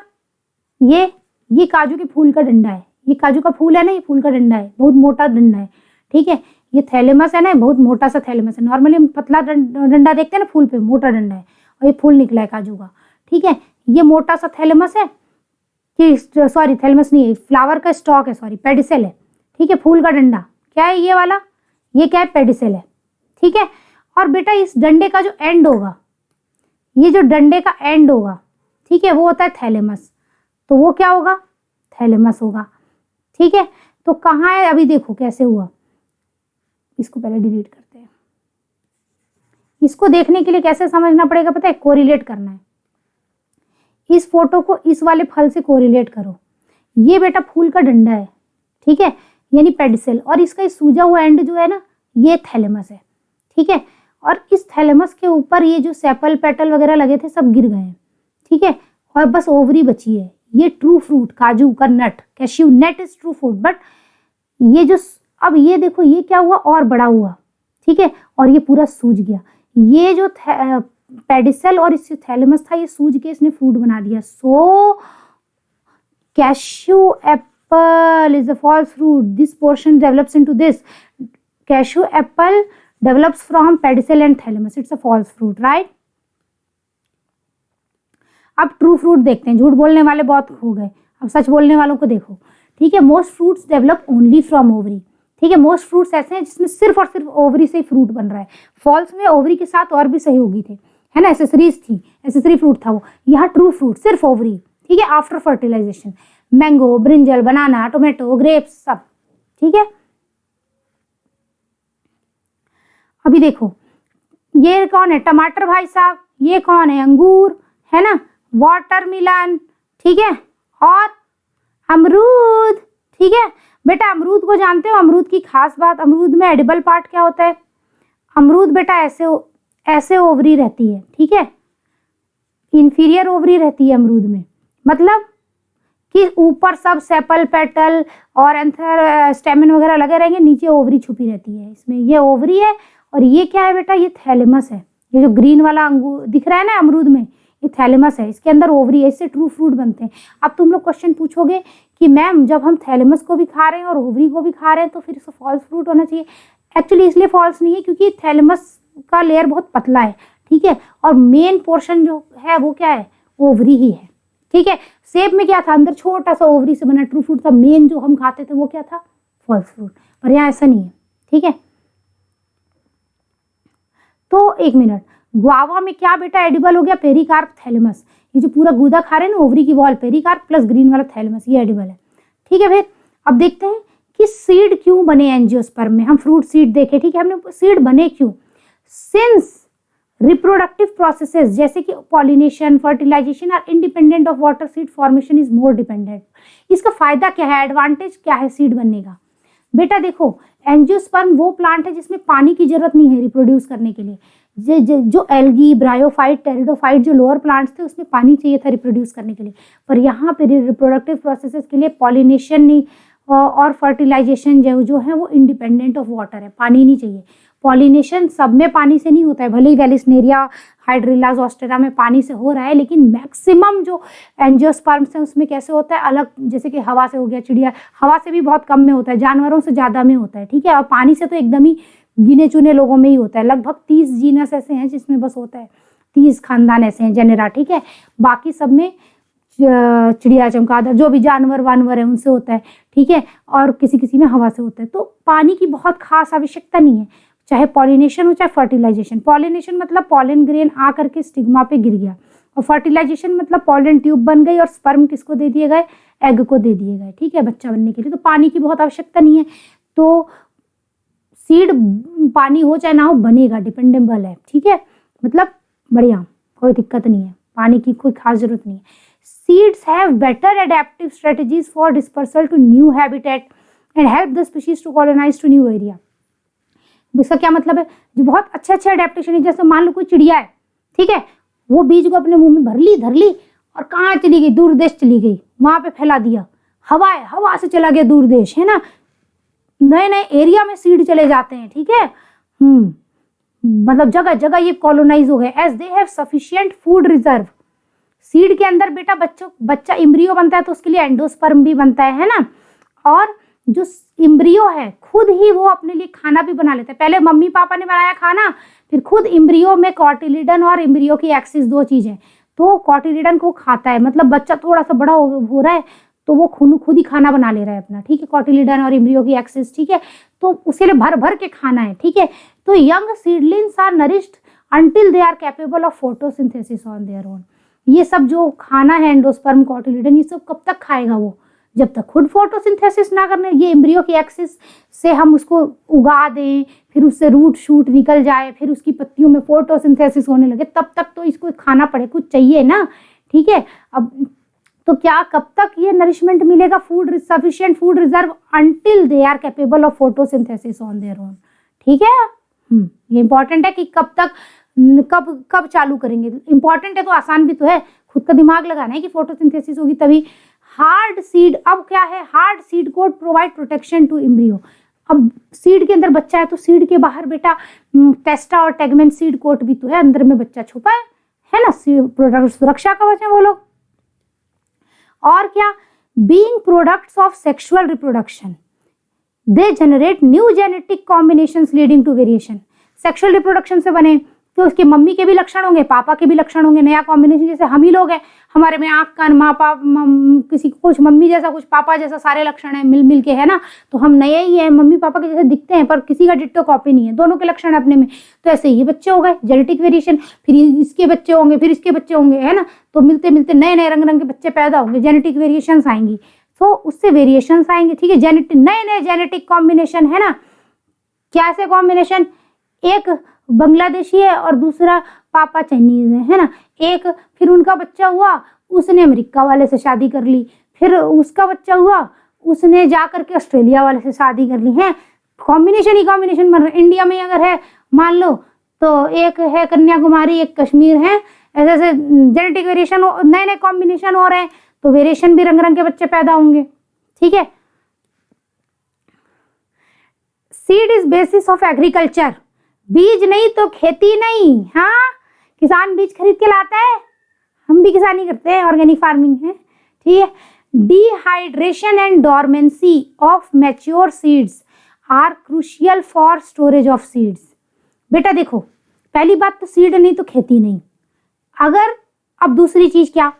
ये काजू के फूल का डंडा है। ये काजू का फूल है ना, ये फूल का डंडा है, बहुत मोटा डंडा है। ठीक है, ये थैलेमस है ना, बहुत मोटा सा थैलेमस है। नॉर्मली हम पतला डंडा देखते हैं ना फूल पे, मोटा डंडा है, और ये फूल निकला है काजू का। ठीक है, ये मोटा सा थैलेमस है, कि सॉरी थैलेमस नहीं है, फ्लावर का स्टॉक है, सॉरी पेडिसेल है। ठीक है, फूल का डंडा क्या है ये वाला, ये क्या है, पेडिसेल है। ठीक है, और बेटा इस डंडे का जो एंड होगा, ये जो डंडे का एंड होगा, ठीक है, वो होता है थैलेमस। तो वो क्या होगा, थैलेमस होगा। ठीक है, तो कहाँ है, अभी देखो कैसे हुआ। इसको पहले डिलीट करते हैं। इसको देखने के लिए कैसे समझना पड़ेगा पता है, कोरिलेट करना है। इस फोटो को इस वाले फल से कोरिलेट करो। ये बेटा फूल का डंडा है, ठीक है, यानी पेडिसेल, और इसका सूजा हुआ एंड जो है ना, ये थैलेमस है। ठीक है, और इस थैलेमस के ऊपर ये जो सेपल पेटल वगैरह लगे थे सब गिर गए हैं। ठीक है, और बस ओवरी बची है। ये ट्रू फ्रूट, काजू का nut, cashew nut is true fruit, but ये जो, अब ये देखो ये क्या हुआ, और बड़ा हुआ। ठीक है, और ये पूरा सूज गया। ये जो पेडिसल और इससे थैलेमस था, ये सूज के इसने फ्रूट बना दिया। So cashew apple is the false fruit, this portion develops into this. Cashew apple develops from pedicel and thalamus, it's a false fruit, right. अब ट्रू फ्रूट देखते हैं। झूठ बोलने वाले बहुत हो गए, अब सच बोलने वालों को देखो, ठीक है। Most fruits develop only from ovary, ठीक है। मोस्ट फ्रूट्स ऐसे हैं जिसमें सिर्फ और सिर्फ ओवरी से ही फ्रूट बन रहा है। फॉल्स में ओवरी के साथ और भी सहयोगी थे, है ना, एसेसरीज थी, एसेसरी फ्रूट था वो। यहाँ ट्रू फ्रूट सिर्फ ओवरी, ठीक है, आफ्टर फर्टिलाइजेशन। मैंगो, ब्रिंजल, बनाना, टोमेटो, ग्रेप्स, सब, ठीक है। अभी देखो ये कौन है, टमाटर भाई साहब, ये कौन है, अंगूर, है ना, वाटरमेलन, ठीक है, और अमरूद, ठीक है। बेटा अमरूद को जानते हो, अमरूद की खास बात, अमरूद में एडिबल पार्ट क्या होता है। अमरूद बेटा ऐसे ओवरी रहती है, ठीक है, इंफीरियर ओवरी रहती है अमरूद में, मतलब कि ऊपर सब सेपल पेटल और एंथर स्टेमन वगैरह लगे रहेंगे, नीचे ओवरी छुपी रहती है। इसमें ये ओवरी है और ये क्या है बेटा, ये थैलेमस है। ये जो ग्रीन वाला अंगूर दिख रहा है ना अमरूद में, ये थैलेमस है, इसके अंदर ओवरी है, इससे ट्रू फ्रूट बनते हैं। अब तुम लोग क्वेश्चन पूछोगे कि मैम जब हम थैलेमस को भी खा रहे हैं और ओवरी को भी खा रहे हैं तो फिर इसको फॉल्स फ्रूट होना चाहिए। एक्चुअली इसलिए फॉल्स नहीं है क्योंकि थैलेमस का लेयर बहुत पतला है, ठीक है, और मेन पोर्शन जो है वो क्या है, ओवरी ही है, ठीक है। सेब में क्या था, अंदर छोटा सा ओवरी से बना ट्रू फ्रूट था, मेन जो हम खाते थे वो क्या था, फॉल्स फ्रूट, पर यहाँ ऐसा नहीं है, ठीक है। तो एक मिनट, गुआवा में क्या बेटा एडिबल हो गया, पेरिकार्प, थैलेमस। ये जो पूरा गूदा खा रहे हैं ना ओवरी की वॉल, पेरिकार्प प्लस ग्रीन वाला थैलेमस, ये एडिबल है, ठीक है। फिर अब देखते हैं कि सीड क्यों बने एंजियोस्पर्म में। हम फ्रूट सीड देखे, ठीक है, हमने सीड बने क्यों, सिंस रिप्रोडक्टिव प्रोसेसेस जैसे कि pollination, fertilisation are independent of water, seed formation is more dependent. इसका फायदा क्या है, एडवांटेज क्या है सीड बनने का। बेटा देखो एंजियोस्पर्म वो प्लांट है जिसमें पानी की जरूरत नहीं है रिप्रोड्यूस करने के लिए। जो एल्गी, ब्रायोफाइट, टेरिडोफाइट जो लोअर प्लांट्स थे उसमें पानी चाहिए था रिप्रोड्यूस करने के लिए, पर यहाँ पे रिप्रोडक्टिव प्रोसेसेस के लिए पॉलिनेशन और फर्टिलाइजेशन जो है वो इंडिपेंडेंट ऑफ वाटर है, पानी नहीं चाहिए। पॉलिनेशन सब में पानी से नहीं होता है, भले ही वेलिस्नेरिया, हाइड्रिला, जोस्टेरा में पानी से हो रहा है, लेकिन मैक्सिमम जो एंजियोस्पर्म्स हैं उसमें कैसे होता है अलग, जैसे कि हवा से हो गया, चिड़िया हवा से भी बहुत कम में होता है, जानवरों से ज़्यादा में होता है, ठीक है, और पानी से तो एकदम ही गिने चुने लोगों में ही होता है। लगभग 30 जीनस ऐसे हैं जिसमें बस होता है, 30 खानदान ऐसे हैं, जेनेरा, ठीक है। बाकी सब में चिड़िया, चमगादड़, जो भी जानवर वानवर है उनसे होता है, ठीक है, और किसी किसी में हवा से होता है। तो पानी की बहुत खास आवश्यकता नहीं है, चाहे पॉलिनेशन हो चाहे फर्टिलाइजेशन। पॉलिनेशन मतलब पॉलन ग्रेन आ करके स्टिग्मा पे गिर गया, और फर्टिलाइजेशन मतलब पॉलन ट्यूब बन गई और स्पर्म किसको दे दिए गए, एग को दे दिए गए, ठीक है, बच्चा बनने के लिए। तो पानी की बहुत आवश्यकता नहीं है, तो सीड पानी हो चाहे ना हो बनेगा, डिपेंडेबल है, ठीक है, मतलब बढ़िया, कोई दिक्कत नहीं है, पानी की कोई खास जरूरत नहीं है। Seeds have better adaptive strategies for dispersal to new habitat and help the species to colonise to new area. इसका क्या मतलब है, जो बहुत अच्छे एडेप्टेशन है, जैसे मान लो कोई चिड़िया है, ठीक है, वो बीज को अपने मुंह में भर ली, धर ली और कहाँ चली गई, दूर देश चली गई, वहां पे फैला दिया, हवा है, हवा से चला गया दूर देश, है ना, नए नए एरिया में सीड चले जाते हैं, ठीक है, मतलब जगह जगह ये कॉलोनाइज हो गए, as they have sufficient food reserve. Seed के अंदर बेटा बच्चा इम्ब्रियो बनता है तो उसके लिए एंडोस्पर्म भी बनता है ना, और जो इम्ब्रियो है खुद ही वो अपने लिए खाना भी बना लेता है। पहले मम्मी पापा ने बनाया खाना, फिर खुद इम्ब्रियो में कॉटिलिडन और इम्ब्रियो की एक्सिस दो चीज है, तो कॉटिलिडन को खाता है, मतलब बच्चा थोड़ा सा बड़ा हो रहा है तो वो खुद ही खाना बना ले रहा है अपना, ठीक है, कॉटिलिडन और इम्ब्रियो की एक्सिस, ठीक है, तो उसके लिए भर भर के खाना है, ठीक है। तो young seedlings are nourished until they are capable of photosynthesis on their own. ये सब जो खाना है एंडोस्पर्म, कॉटिलिडन, ये सब कब तक खाएगा वो, जब तक खुद फोटोसिंथेसिस ना करने, ये एम्ब्रियो की एक्सिस से हम उसको उगा दें, फिर उससे रूट शूट निकल जाए, फिर उसकी पत्तियों में फोटोसिंथेसिस होने लगे, तब तक तो इसको खाना पड़े, कुछ चाहिए ना, ठीक है। अब तो क्या कब तक ये नरिशमेंट मिलेगा, food sufficient food reserve until they are capable of photosynthesis on their own, ठीक है। ये इंपॉर्टेंट है कि कब तक, कब चालू करेंगे, इंपॉर्टेंट है तो आसान भी तो है, खुद का दिमाग लगाना है कि फोटोसिंथेसिस होगी तभी। हार्ड सीड, अब क्या है, hard seed coat provide protection to embryo. अब सीड के अंदर बच्चा है तो सीड के बाहर बेटा टेस्टा और टेगमेंट सीड कोट भी तो है, अंदर में बच्चा छुपा है ना, प्रोडक्ट सुरक्षा कवच है वो लोग। और क्या, being products of sexual reproduction they generate new genetic combinations leading to variation. Sexual reproduction से बने तो उसके मम्मी के भी लक्षण होंगे, पापा के भी लक्षण होंगे, नया कॉम्बिनेशन। जैसे हम ही लोग हैं, हमारे में आँख कान माँ पाप किसी को कुछ मम्मी जैसा कुछ पापा जैसा सारे लक्षण हैं मिल मिल के, है ना, तो हम नए ही हैं, मम्मी पापा के जैसे दिखते हैं पर किसी का डिट्टो कॉपी नहीं है, दोनों के लक्षण है अपने में। तो ऐसे ये बच्चे हो गए, जेनेटिक वेरिएशन, फिर इसके बच्चे होंगे, फिर इसके बच्चे होंगे, है ना, तो मिलते मिलते नए नए रंग रंग के बच्चे पैदा होंगे, जेनेटिक वेरिएशंस आएंगी, तो उससे वेरिएशंस आएंगे। ठीक है, जेनेटिक नए नए जेनेटिक कॉम्बिनेशन, है ना, क्या से कॉम्बिनेशन, एक बांग्लादेशी है और दूसरा पापा चाइनीज है ना, एक फिर उनका बच्चा हुआ, उसने अमेरिका वाले से शादी कर ली, फिर उसका बच्चा हुआ, उसने जा करके ऑस्ट्रेलिया वाले से शादी कर ली है, कॉम्बिनेशन ही कॉम्बिनेशन बन रहे। इंडिया में अगर है मान लो तो एक है कन्याकुमारी, एक कश्मीर है, ऐसे ऐसे जेनेटिक वेरिएशन, नए नए कॉम्बिनेशन हो रहे हैं, तो वेरिएशन भी रंग रंग के बच्चे पैदा होंगे। ठीक है, seed is basis of agriculture, बीज नहीं तो खेती नहीं। हाँ, किसान बीज खरीद के लाता है, हम भी किसानी करते हैं, ऑर्गेनिक फार्मिंग है। ठीक है, dehydration and dormancy of mature seeds are crucial for storage of seeds. बेटा देखो, पहली बात तो सीड नहीं तो खेती नहीं, अगर अब दूसरी चीज क्या,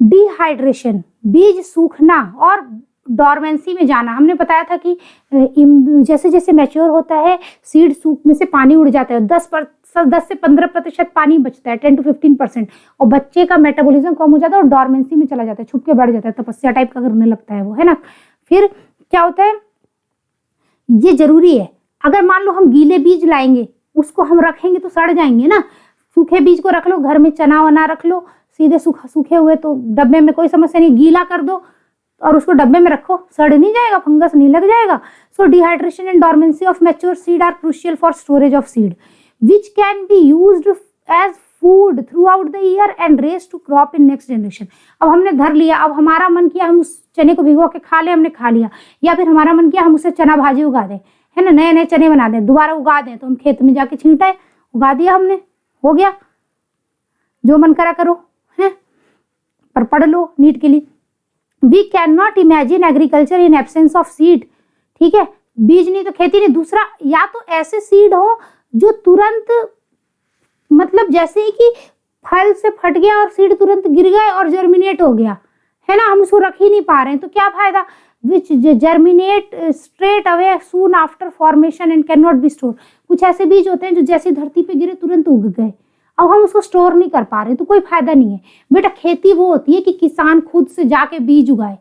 डिहाइड्रेशन, बीज सूखना, और डॉर्मेंसी में जाना। हमने बताया था कि जैसे जैसे मैच्योर होता है सीड सूख में से पानी उड़ जाता है, 10 से 15% पानी बचता है, 10 to 15%, और बच्चे का मेटाबॉलिज्म कम हो जाता है और डॉर्मेंसी में चला जाता है, छुप के बढ़ जाता है, तपस्या टाइप का करने लगता है वो, है ना। फिर क्या होता है, ये जरूरी है, अगर मान लो हम गीले बीज लाएंगे, उसको हम रखेंगे तो सड़ जाएंगे ना, सूखे बीज को रख लो, घर में चना वना रख लो, सीधे सूखे हुए तो डब्बे में कोई समस्या नहीं, गीला कर दो और उसको डब्बे में रखो, सड़ नहीं जाएगा, फंगस नहीं लग जाएगा। So dehydration and dormancy of mature seed are crucial for storage of seed which can be used as food throughout the year and raise to crop in next generation. अब हमने धर लिया, अब हमारा मन किया हम उस चने को भिगो के खा ले, हमने खा लिया, या फिर हमारा मन किया हम उसे चना भाजी उगा दें, है ना, नए नए चने बना दें, दोबारा उगा दें, तो हम खेत में जाके छींटाए, उगा दिया हमने, हो गया, जो मन करा करो, है, पर पढ़ लो नीट के लिए। We can not imagine agriculture in absence of seed. ठीक है, बीज नहीं तो खेती नहीं। दूसरा, या तो ऐसे सीड हो जो तुरंत, मतलब जैसे ही कि फल से फट गया और सीड तुरंत गिर गए और जर्मिनेट हो गया, है ना, हम उसको रख ही नहीं पा रहे हैं, तो क्या फायदा, which germinate straight away soon after formation and can not be store. कुछ ऐसे बीज होते हैं जो जैसे धरती पे गिरे तुरंत उग गए, अब हम उसको स्टोर नहीं कर पा रहे, तो कोई फायदा नहीं है। बेटा खेती वो होती है कि किसान खुद से जाके बीज उगाए,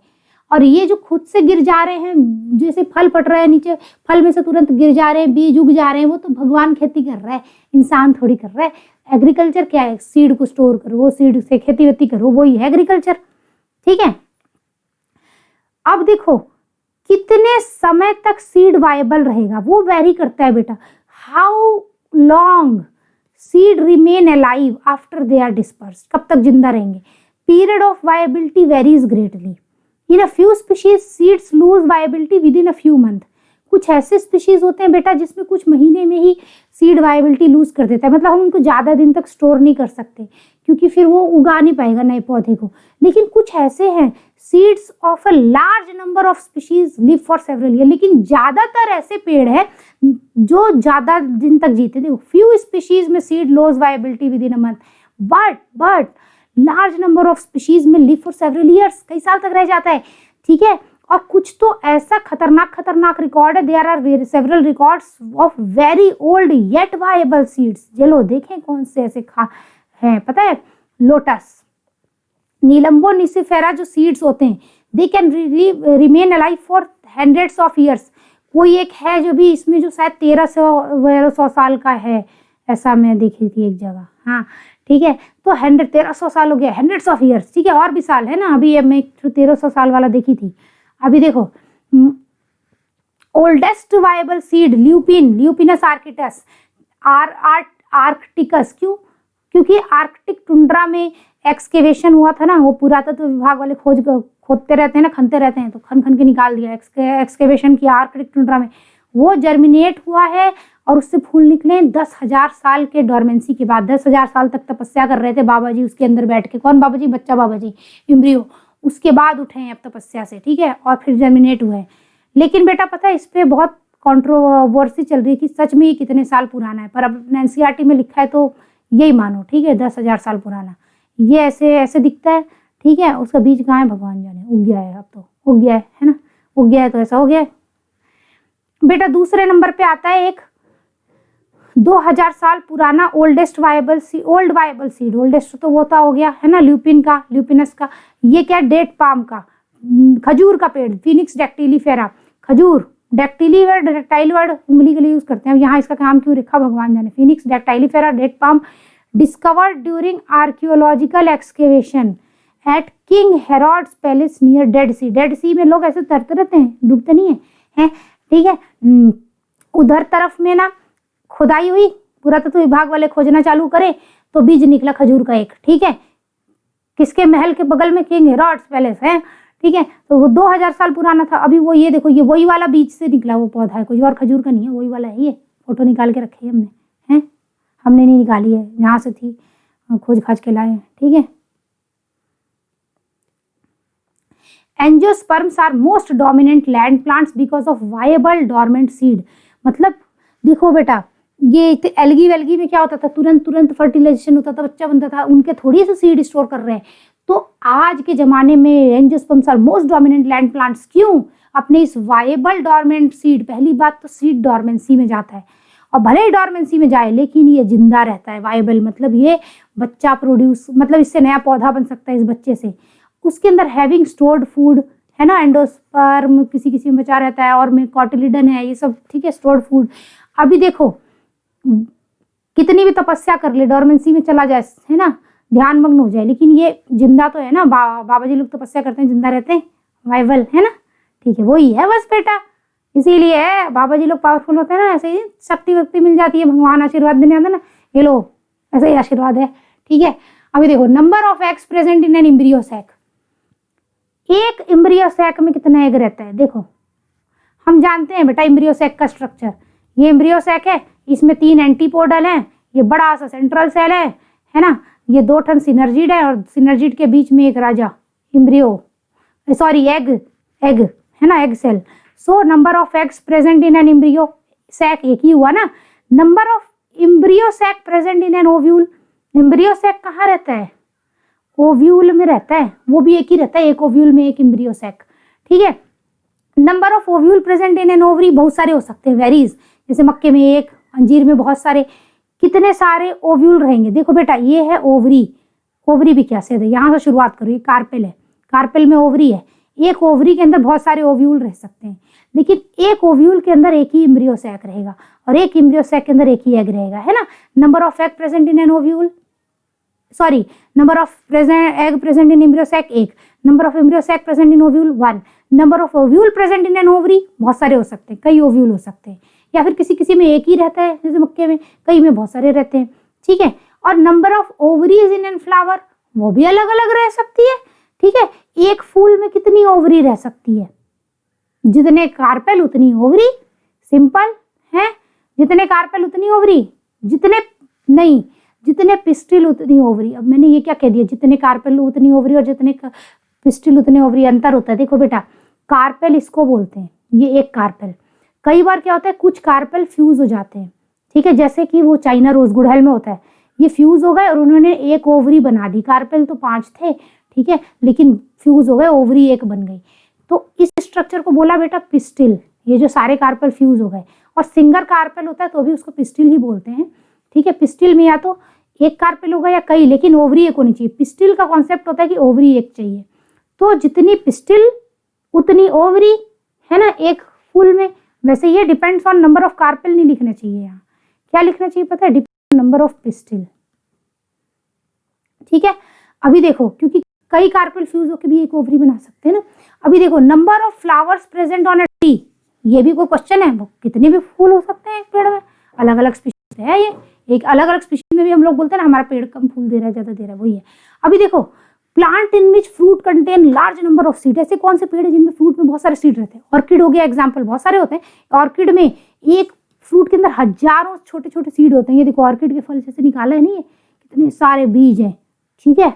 और ये जो खुद से गिर जा रहे हैं, जैसे फल पट रहे हैं नीचे, फल में से तुरंत गिर जा रहे हैं, बीज उग जा रहे हैं, वो तो भगवान खेती कर रहा है, इंसान थोड़ी कर रहा है। एग्रीकल्चर क्या है, सीड को स्टोर करो, वो सीड से खेती वेती करो, वही है एग्रीकल्चर। ठीक है, अब देखो कितने समय तक सीड वायबल रहेगा, वो वेरी करता है बेटा। How long seed remain alive after they are dispersed, कब तक जिंदा रहेंगे। Period of viability varies greatly, in a few species seeds lose viability within a few month. कुछ ऐसे स्पीशीज होते हैं बेटा जिसमें कुछ महीने में ही सीड वायबिलिटी लूज कर देता है, मतलब हम उनको ज़्यादा दिन तक स्टोर नहीं कर सकते क्योंकि फिर वो उगा नहीं पाएगा नए पौधे को। लेकिन कुछ ऐसे हैं seeds of a large number of species live for several year, लेकिन ज़्यादातर ऐसे पेड़ हैं जो ज़्यादा दिन तक जीते। देखो फ्यू स्पीशीज में seed loss viability within a month, but large number of species में लिव फॉर सेवरल ईयर्स, कई साल तक रह जाता है। ठीक है, और कुछ तो ऐसा खतरनाक रिकॉर्ड है, there are several records of very old yet viable seeds. चलो देखें कौन से ऐसे हैं, पता है, लोटस, नीलम्बो निसिफेरा जो सीड्स होते हैं, they can remain alive for hundreds of years. कोई एक है जो भी इसमें जो शायद 1300 साल का है, ऐसा मैं देखी थी एक जगह। हाँ ठीक है, तो 1300 साल हो गया, हंड्रेड्स ऑफ ईयर्स। ठीक है, और भी साल है ना, अभी मैं 1300 साल वाला देखी थी। अभी देखो oldest viable seed Lupinus arcticus arcticus. क्योंकि आर्कटिक टुंड्रा में एक्सकेवेशन हुआ था ना, वो पुरातत्व विभाग वाले खोदते रहते हैं ना, खनते रहते हैं, तो खन खन के निकाल दिया, एक्सकेवेशन किया आर्कटिक टुंड्रा में, वो जर्मिनेट हुआ है और उससे फूल निकले 10,000 साल के डॉर्मेंसी के बाद। 10,000 साल तक तपस्या कर रहे थे बाबा जी उसके अंदर बैठ के। कौन बाबा जी? बच्चा बाबा जी, इम्ब्रियो। उसके बाद उठे हैं अब तपस्या से, ठीक है, और फिर जर्मिनेट हुए हैं। लेकिन बेटा पता है इस पर बहुत कंट्रोवर्सी चल रही है कि सच में ये कितने साल पुराना है, पर अब एनसीईआरटी में लिखा है तो यही मानो, ठीक है, 10,000 साल पुराना। ये ऐसे ऐसे दिखता है, ठीक है, उसका बीज कहाँ है भगवान जाने, उग गया है, अब तो उग गया है ना, उग गया है तो ऐसा हो गया है। बेटा दूसरे नंबर पे आता है एक 2000 साल पुराना ओल्ड वायबल सीड। ओल्डेस्ट तो वो था, हो गया है ना, ल्यूपिनस का। ये क्या? डेट पाम का, खजूर का पेड़, फिनिक्स डैक्टिलीफेरा, खजूर। डैक्टिली वर्ड, डैक्टाइल वर्ड उंगली के लिए यूज करते हैं, यहाँ इसका काम क्यों रखा भगवान जाने। Phoenix dactylifera, date palm, discovered during archaeological excavation at King Herod's palace near Dead Sea. Dead Sea में लोग ऐसे तरते रहते हैं, डूबते नहीं है, ठीक है। उधर तरफ में ना खुदाई हुई, पुरातत्व विभाग वाले खोजना चालू करे तो बीज निकला खजूर का एक, ठीक है। किसके महल के बगल में? किंग हेरोड्स पैलेस है, ठीक है। तो वो 2000 साल पुराना था। अभी वो ये देखो, ये वही वाला बीज से निकला वो पौधा है, कोई और खजूर का नहीं है, वही वाला है। ये फोटो निकाल के रखी है हमने, हैं, हमने नहीं निकाली है, यहाँ से थी, खोज खाज के लाए, ठीक है। Angiosperms are most dominant land plants because of viable dormant seed. मतलब देखो बेटा, ये एल्गी वेल्गी में क्या होता था, तुरंत फर्टिलाइजेशन होता था, बच्चा बनता था, उनके थोड़ी से सीड स्टोर कर रहे हैं। तो आज के जमाने में angiosperms are most dominant land plants, क्यों? अपने इस वायबल डॉर्मेंट सीड, पहली बात तो सीड डॉर्मेंसी में जाता है, और भले ही डॉर्मेंसी में जाए लेकिन ये जिंदा रहता है। वायबल मतलब ये बच्चा प्रोड्यूस, मतलब इससे नया पौधा बन सकता है इस बच्चे से। उसके अंदर हैविंग स्टोर्ड फूड है ना, एंडोस्पर्म किसी किसी में बचा रहता है, और में कॉटिलिडन है, ये सब, ठीक है, स्टोर्ड फूड। अभी देखो कितनी भी तपस्या कर ले, डॉर्मेंसी में चला जाए, है ना, ध्यान मग्न हो जाए, लेकिन ये जिंदा तो है ना। बाबा जी लोग तपस्या करते हैं, जिंदा रहते हैं, वाइबल है ना, ठीक है, वही है बस बेटा। इसीलिए है बाबा जी लोग पावरफुल होते हैं ना, ऐसे ही शक्ति वक्ति मिल जाती है, भगवान आशीर्वाद देने आते ना, ये लो ऐसे ही आशीर्वाद है, ठीक है। अभी देखो number of eggs present in an embryo sac. एक एम्ब्रियो सैक में कितना एग रहता है? देखो हम जानते हैं बेटा एम्ब्रियो सैक का स्ट्रक्चर। ये एम्ब्रियो सैक है, इसमें 3 एंटीपोडल हैं, ये बड़ा सा सेंट्रल सेल है ना, ये 2 ठन सिनर्जिड है, और सिनर्जिड के बीच में एक राजा एम्ब्रियो, सॉरी एग है ना, egg cell. So number of eggs present in an embryo sac एक ही हुआ ना। Number of embryo sac present in an ovule. Embryo sac कहाँ रहता है? ओव्यूल में रहता है, वो भी एक ही रहता है, एक ओव्यूल में एक एम्ब्रियो सैक, ठीक है। Number of ovule present in an ovary बहुत सारे हो सकते हैं, वेरीज, जैसे मक्के में एक, अंजीर में बहुत सारे, कितने सारे ओव्यूल रहेंगे। देखो बेटा ये है ओवरी, ओवरी भी कैसे है, यहाँ से शुरुआत करो, ये कार्पेल है, कार्पेल में ओवरी है, एक ओवरी के अंदर बहुत सारे ओव्यूल रह सकते हैं, लेकिन एक ओव्यूल के अंदर एक ही एम्ब्रियो सैक रहेगा, और एक एम्ब्रियो सैक के अंदर एक ही एग रहेगा, है ना। Number of egg present in an ovule, sorry, number of egg present in embryo sac 1, number of embryo sac present in ovule 1, number of ovule present in an ovary बहुत सारे हो सकते हैं, कई ओव्यूल हो सकते हैं, या फिर किसी किसी में एक ही रहता है, जैसे मक्के में, कई में बहुत सारे रहते हैं, ठीक है। और number of ovaries in an flower वो भी अलग अलग रह सकती है, ठीक है। एक फूल में कितनी ओवरी रह सकती है? जितने कार्पेल उतनी ओवरी, सिंपल है, जितने कार्पेल उतनी ओवरी, जितने पिस्टिल उतनी ओवरी। अब मैंने ये क्या कह दिया, जितने कार्पेल उतनी ओवरी और जितने पिस्टिल उतने ओवरी, अंतर होता है। देखो बेटा कार्पेल इसको बोलते हैं, ये एक कार्पेल, कई बार क्या होता है कुछ कार्पेल फ्यूज हो जाते हैं, ठीक है, जैसे कि वो चाइना रोज गुड़हल में होता है, ये फ्यूज हो गए और उन्होंने एक ओवरी बना दी। कार्पेल तो 5 थे, ठीक है, लेकिन फ्यूज हो गए, ओवरी एक बन गई, तो इस स्ट्रक्चर को बोला बेटा पिस्टिल। ये जो सारे कार्पेल फ्यूज हो गए, और सिंगल कार्पेल होता है तो भी उसको पिस्टिल ही बोलते हैं, ठीक है। पिस्टिल में या तो एक कार्पेल होगा या कई, लेकिन ओवरी एक होनी चाहिए। पिस्टिल का कॉन्सेप्ट होता है कि ओवरी एक चाहिए, तो जितनी पिस्टिल उतनी ओवरी, है ना, एक फूल में। वैसे ये depends on number of carpel नहीं लिखना चाहिए, यहाँ क्या लिखना चाहिए पता है, डिपेंड नंबर ऑफ पिस्टिल, ठीक है। अभी देखो क्योंकि कई कार्पेल फ्यूज होकर भी एक ओवरी बना सकते हैं ना। अभी देखो number of flowers present on a tree, ये भी कोई क्वेश्चन है, कितने भी फूल हो सकते हैं एक पेड़ में, अलग अलग स्पीशीज है, ये एक अलग अलग स्पीशीज में भी हम लोग बोलते हैं ना हमारा पेड़ कम फूल दे रहा है, ज्यादा दे रहा है, वही है। अभी देखो plant in which fruit contain large number of seed, ऐसे कौन से पेड़ है जिनमें फ्रूट में बहुत सारे सीड रहते हैं? ऑर्किड हो गया एग्जाम्पल, बहुत सारे होते हैं। ऑर्किड में एक फ्रूट के अंदर हजारों छोटे छोटे सीड होते हैं। ये देखो ऑर्किड के फल जैसे निकाला है नहीं, कितने सारे बीज हैं, ठीक है,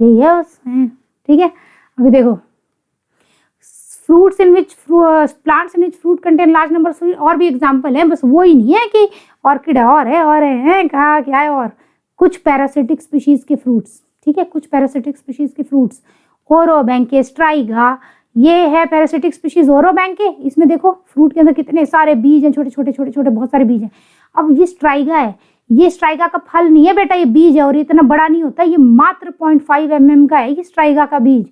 यही है उसमें, ठीक है। अभी देखो fruits in which plants in which fruit contain large number of seed, और भी एग्जाम्पल है, बस वो ही नहीं है कि ऑर्किड है, और है कहा क्या है, और कुछ पैरासिटिक स्पीशीज के फ्रूट्स, ठीक है, कुछ पैरासिटिक स्पीशीज के फ्रूट्स, ओरोबैंके, स्ट्राइगा, ये है पैरासिटिक स्पीशीज ओरोबैंके। इसमें देखो फ्रूट के अंदर कितने सारे बीज हैं, छोटे छोटे छोटे छोटे बहुत सारे बीज हैं। अब ये स्ट्राइगा है, ये स्ट्राइगा का फल नहीं है बेटा, ये बीज है, और ये इतना बड़ा नहीं होता, ये मात्र 0.5 mm का है ये स्ट्राइगा का बीज।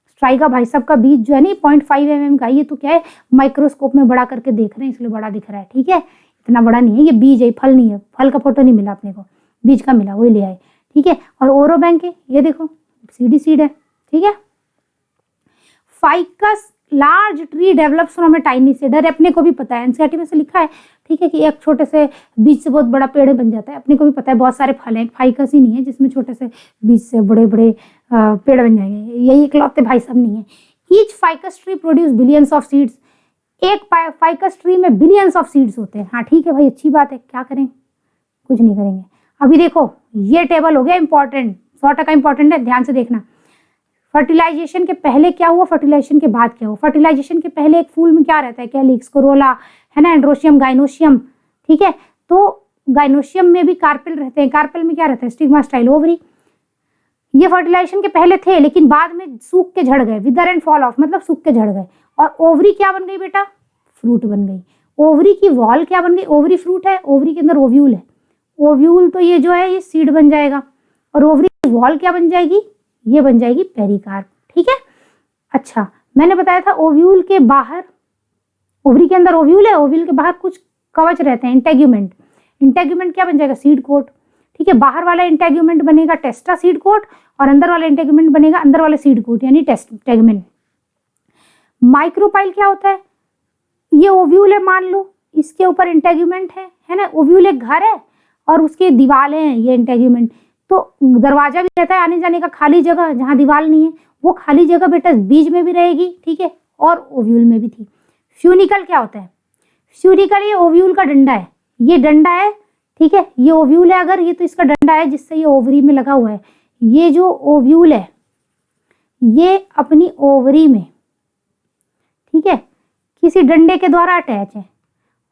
स्ट्राइगा भाई साहब का बीज जो है नहीं 0.5 mm का, ये तो क्या है माइक्रोस्कोप में बड़ा करके देख रहे हैं इसलिए बड़ा दिख रहा है, ठीक है, इतना बड़ा नहीं है, ये बीज है, फल नहीं है, फल का फोटो नहीं मिला अपने को, बीज का मिला वही ले आए, ठीक है। और ओरोबैंके ये देखो सीडी सीड है, ठीक है। Ficus large tree develops from a tiny seed, अरे अपने को भी पता है, एनसीईआरटी में से लिखा है, ठीक है, कि एक छोटे से बीज से बहुत बड़ा पेड़ बन जाता है, अपने को भी पता है, बहुत सारे फल हैं, फाइकस ही नहीं है जिसमें छोटे से बीज से बड़े बड़े पेड़ बन जाएंगे, यही इकलौते भाई साहब नहीं है। Each ficus tree produce billions of seeds, एक फाइकस ट्री में बिलियंस ऑफ सीड्स होते हैं। हाँ ठीक है भाई, अच्छी बात है, क्या करें, कुछ नहीं करेंगे। अभी देखो ये टेबल हो गया इंपॉर्टेंट, 100% इंपॉर्टेंट है, ध्यान से देखना। फर्टिलाइजेशन के पहले क्या हुआ, फर्टिलाइजेशन के बाद क्या हुआ। फर्टिलाइजेशन के पहले एक फूल में क्या रहता है, कैलिक्स, कोरोला, है ना, एंड्रोशियम, गाइनोशियम, ठीक है। तो गाइनोशियम में भी कार्पेल रहते हैं, कार्पेल में क्या रहता है, स्टिग्मा, स्टाइल, ओवरी। ये फर्टिलाइजेशन के पहले थे लेकिन बाद में सूख के झड़ गए, विदर एंड फॉल ऑफ, मतलब सूख के झड़ गए, और ओवरी क्या बन गई बेटा, फ्रूट बन गई। ओवरी की वॉल क्या बन गई, ओवरी फ्रूट है, ओवरी के अंदर ओव्यूल है, ओव्यूल तो ये जो है ये सीड बन जाएगा, और ओवरी की वॉल क्या बन जाएगी, ये बन जाएगी पेरिकार्प, ठीक है। अच्छा मैंने बताया था ओव्यूल के बाहर, ओवरी के अंदर ओव्यूल है, ओव्यूल के बाहर कुछ कवच रहते हैं, इंटेग्यूमेंट, इंटेग्यूमेंट क्या बन जाएगा, सीड कोट, ठीक है। बाहर वाला इंटेग्यूमेंट बनेगा टेस्टा सीड कोट, और अंदर वाला इंटेग्यूमेंट बनेगा अंदर वाले सीड कोट यानी टेस्टेगमेंट। माइक्रोपाइल क्या होता है, ये ओव्यूल है मान लो, इसके ऊपर इंटेग्यूमेंट है ना, ओव्यूल एक घर है और उसके दीवारें हैं, ये इंटेग्यूमेंट, तो दरवाजा भी रहता है आने जाने का, खाली जगह जहाँ दीवार नहीं है, वो खाली जगह बेटा बीज में भी रहेगी, ठीक है, और ओव्यूल में भी थी। फ्यूनिकल क्या होता है, फ्यूनिकल ये ओव्यूल का डंडा है, ये डंडा है, ठीक है, ये ओव्यूल है अगर, ये तो इसका डंडा है जिससे ये ओवरी में लगा हुआ है। ये जो ओव्यूल है ये अपनी ओवरी में, ठीक है, किसी डंडे के द्वारा अटैच है,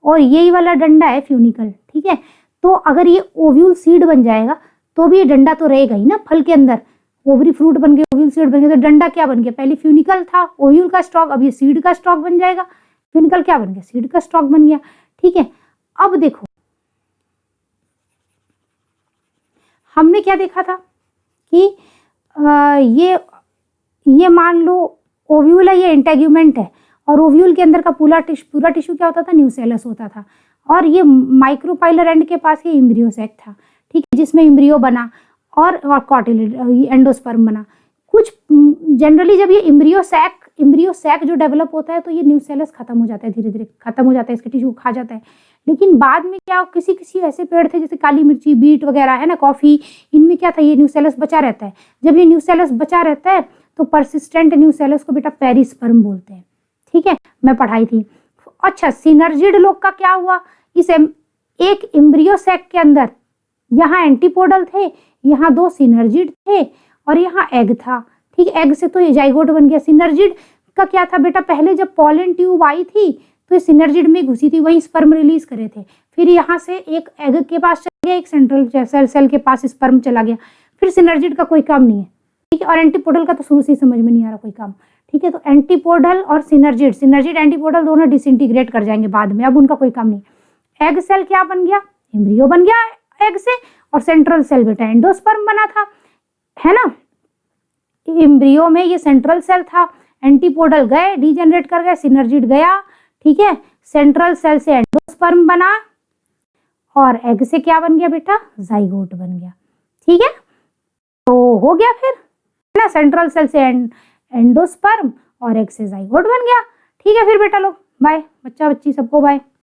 और यही वाला डंडा है फ्यूनिकल, ठीक है। तो अगर ये ओव्यूल सीड बन जाएगा तो भी ये डंडा तो रहेगा ही ना फल के अंदर, ओवरी फ्रूट बन गया, ओव्यूल सीड बन गया, तो डंडा क्या बन गया, पहले फ्यूनिकल था ओव्यूल का स्टॉक, अब ये सीड का स्टॉक बन जाएगा, फ्यूनिकल क्या बन गया, सीड का स्टॉक बन गया, ठीक है। अब देखो हमने क्या देखा था कि ये मान लो ओव्यूल है, ये इंटेग्यूमेंट है, और ओव्यूल के अंदर का पूरा टिश्यू क्या होता था, न्यूसेलस होता था, और ये माइक्रोपाइलर एंड के पास ये एम्ब्रियो सैक था, ठीक है, जिसमें एम्ब्रियो बना और कॉटिलेज एंडोस्पर्म बना। कुछ जनरली जब ये एम्ब्रियो सैक जो डेवलप होता है तो ये न्यूसेलस खत्म हो जाता है, धीरे धीरे खत्म हो जाता है, इसके टिश्यू खा जाता है। लेकिन बाद में क्या, किसी किसी ऐसे पेड़ थे जैसे काली मिर्ची, बीट वगैरह है ना, कॉफी, इनमें क्या था, ये न्यूसेलस बचा रहता है। जब ये न्यूसेलस बचा रहता है तो परसिस्टेंट न्यूसेलस को बेटा पेरिस्पर्म बोलते हैं, ठीक है, मैं पढ़ाई थी। अच्छा सिनर्जिड लोग का क्या हुआ, इस एक एम्ब्रियो सैक के अंदर यहाँ एंटीपोडल थे, यहाँ 2 सिनर्जिड थे, और यहाँ एग था, ठीक, एग से तो ये जाइगोट बन गया। सिनर्जिड का क्या था बेटा, पहले जब पॉलन ट्यूब आई थी तो ये सिनर्जिड में घुसी थी, वहीं स्पर्म रिलीज करे थे, फिर यहाँ से एक एग के पास चला गया, एक सेंट्रल सेल के पास स्पर्म चला गया, फिर सिनर्जिड का कोई काम नहीं है, ठीक है। और एंटीपोडल का तो शुरू से ही समझ में नहीं आ रहा कोई काम, ठीक है। तो एंटीपोडल और सिनर्जिड एंटीपोडल दोनों डिसइंटीग्रेट कर जाएंगे बाद में, अब उनका कोई काम नहीं। एग सेल क्या बन गया, एम्ब्रियो बन गया एग से, और सेंट्रल सेल बेटा एंडोस्पर्म बना था, है ना। एम्ब्रियो में ये सेंट्रल सेल था, एंटीपोडल गए डीजेनरेट कर गए, सिनर्जिड गया, ठीक है, सेंट्रल सेल से एंडोस्पर्म बना, और एग से क्या बन गया बेटा, जाइगोट बन गया, ठीक है। तो हो गया फिर, है ना, सेंट्रल सेल से एंडोस्पर्म और एग से जाइगोट बन गया, ठीक है। फिर बेटा लोग बाय, बच्चा बच्ची सबको बाय।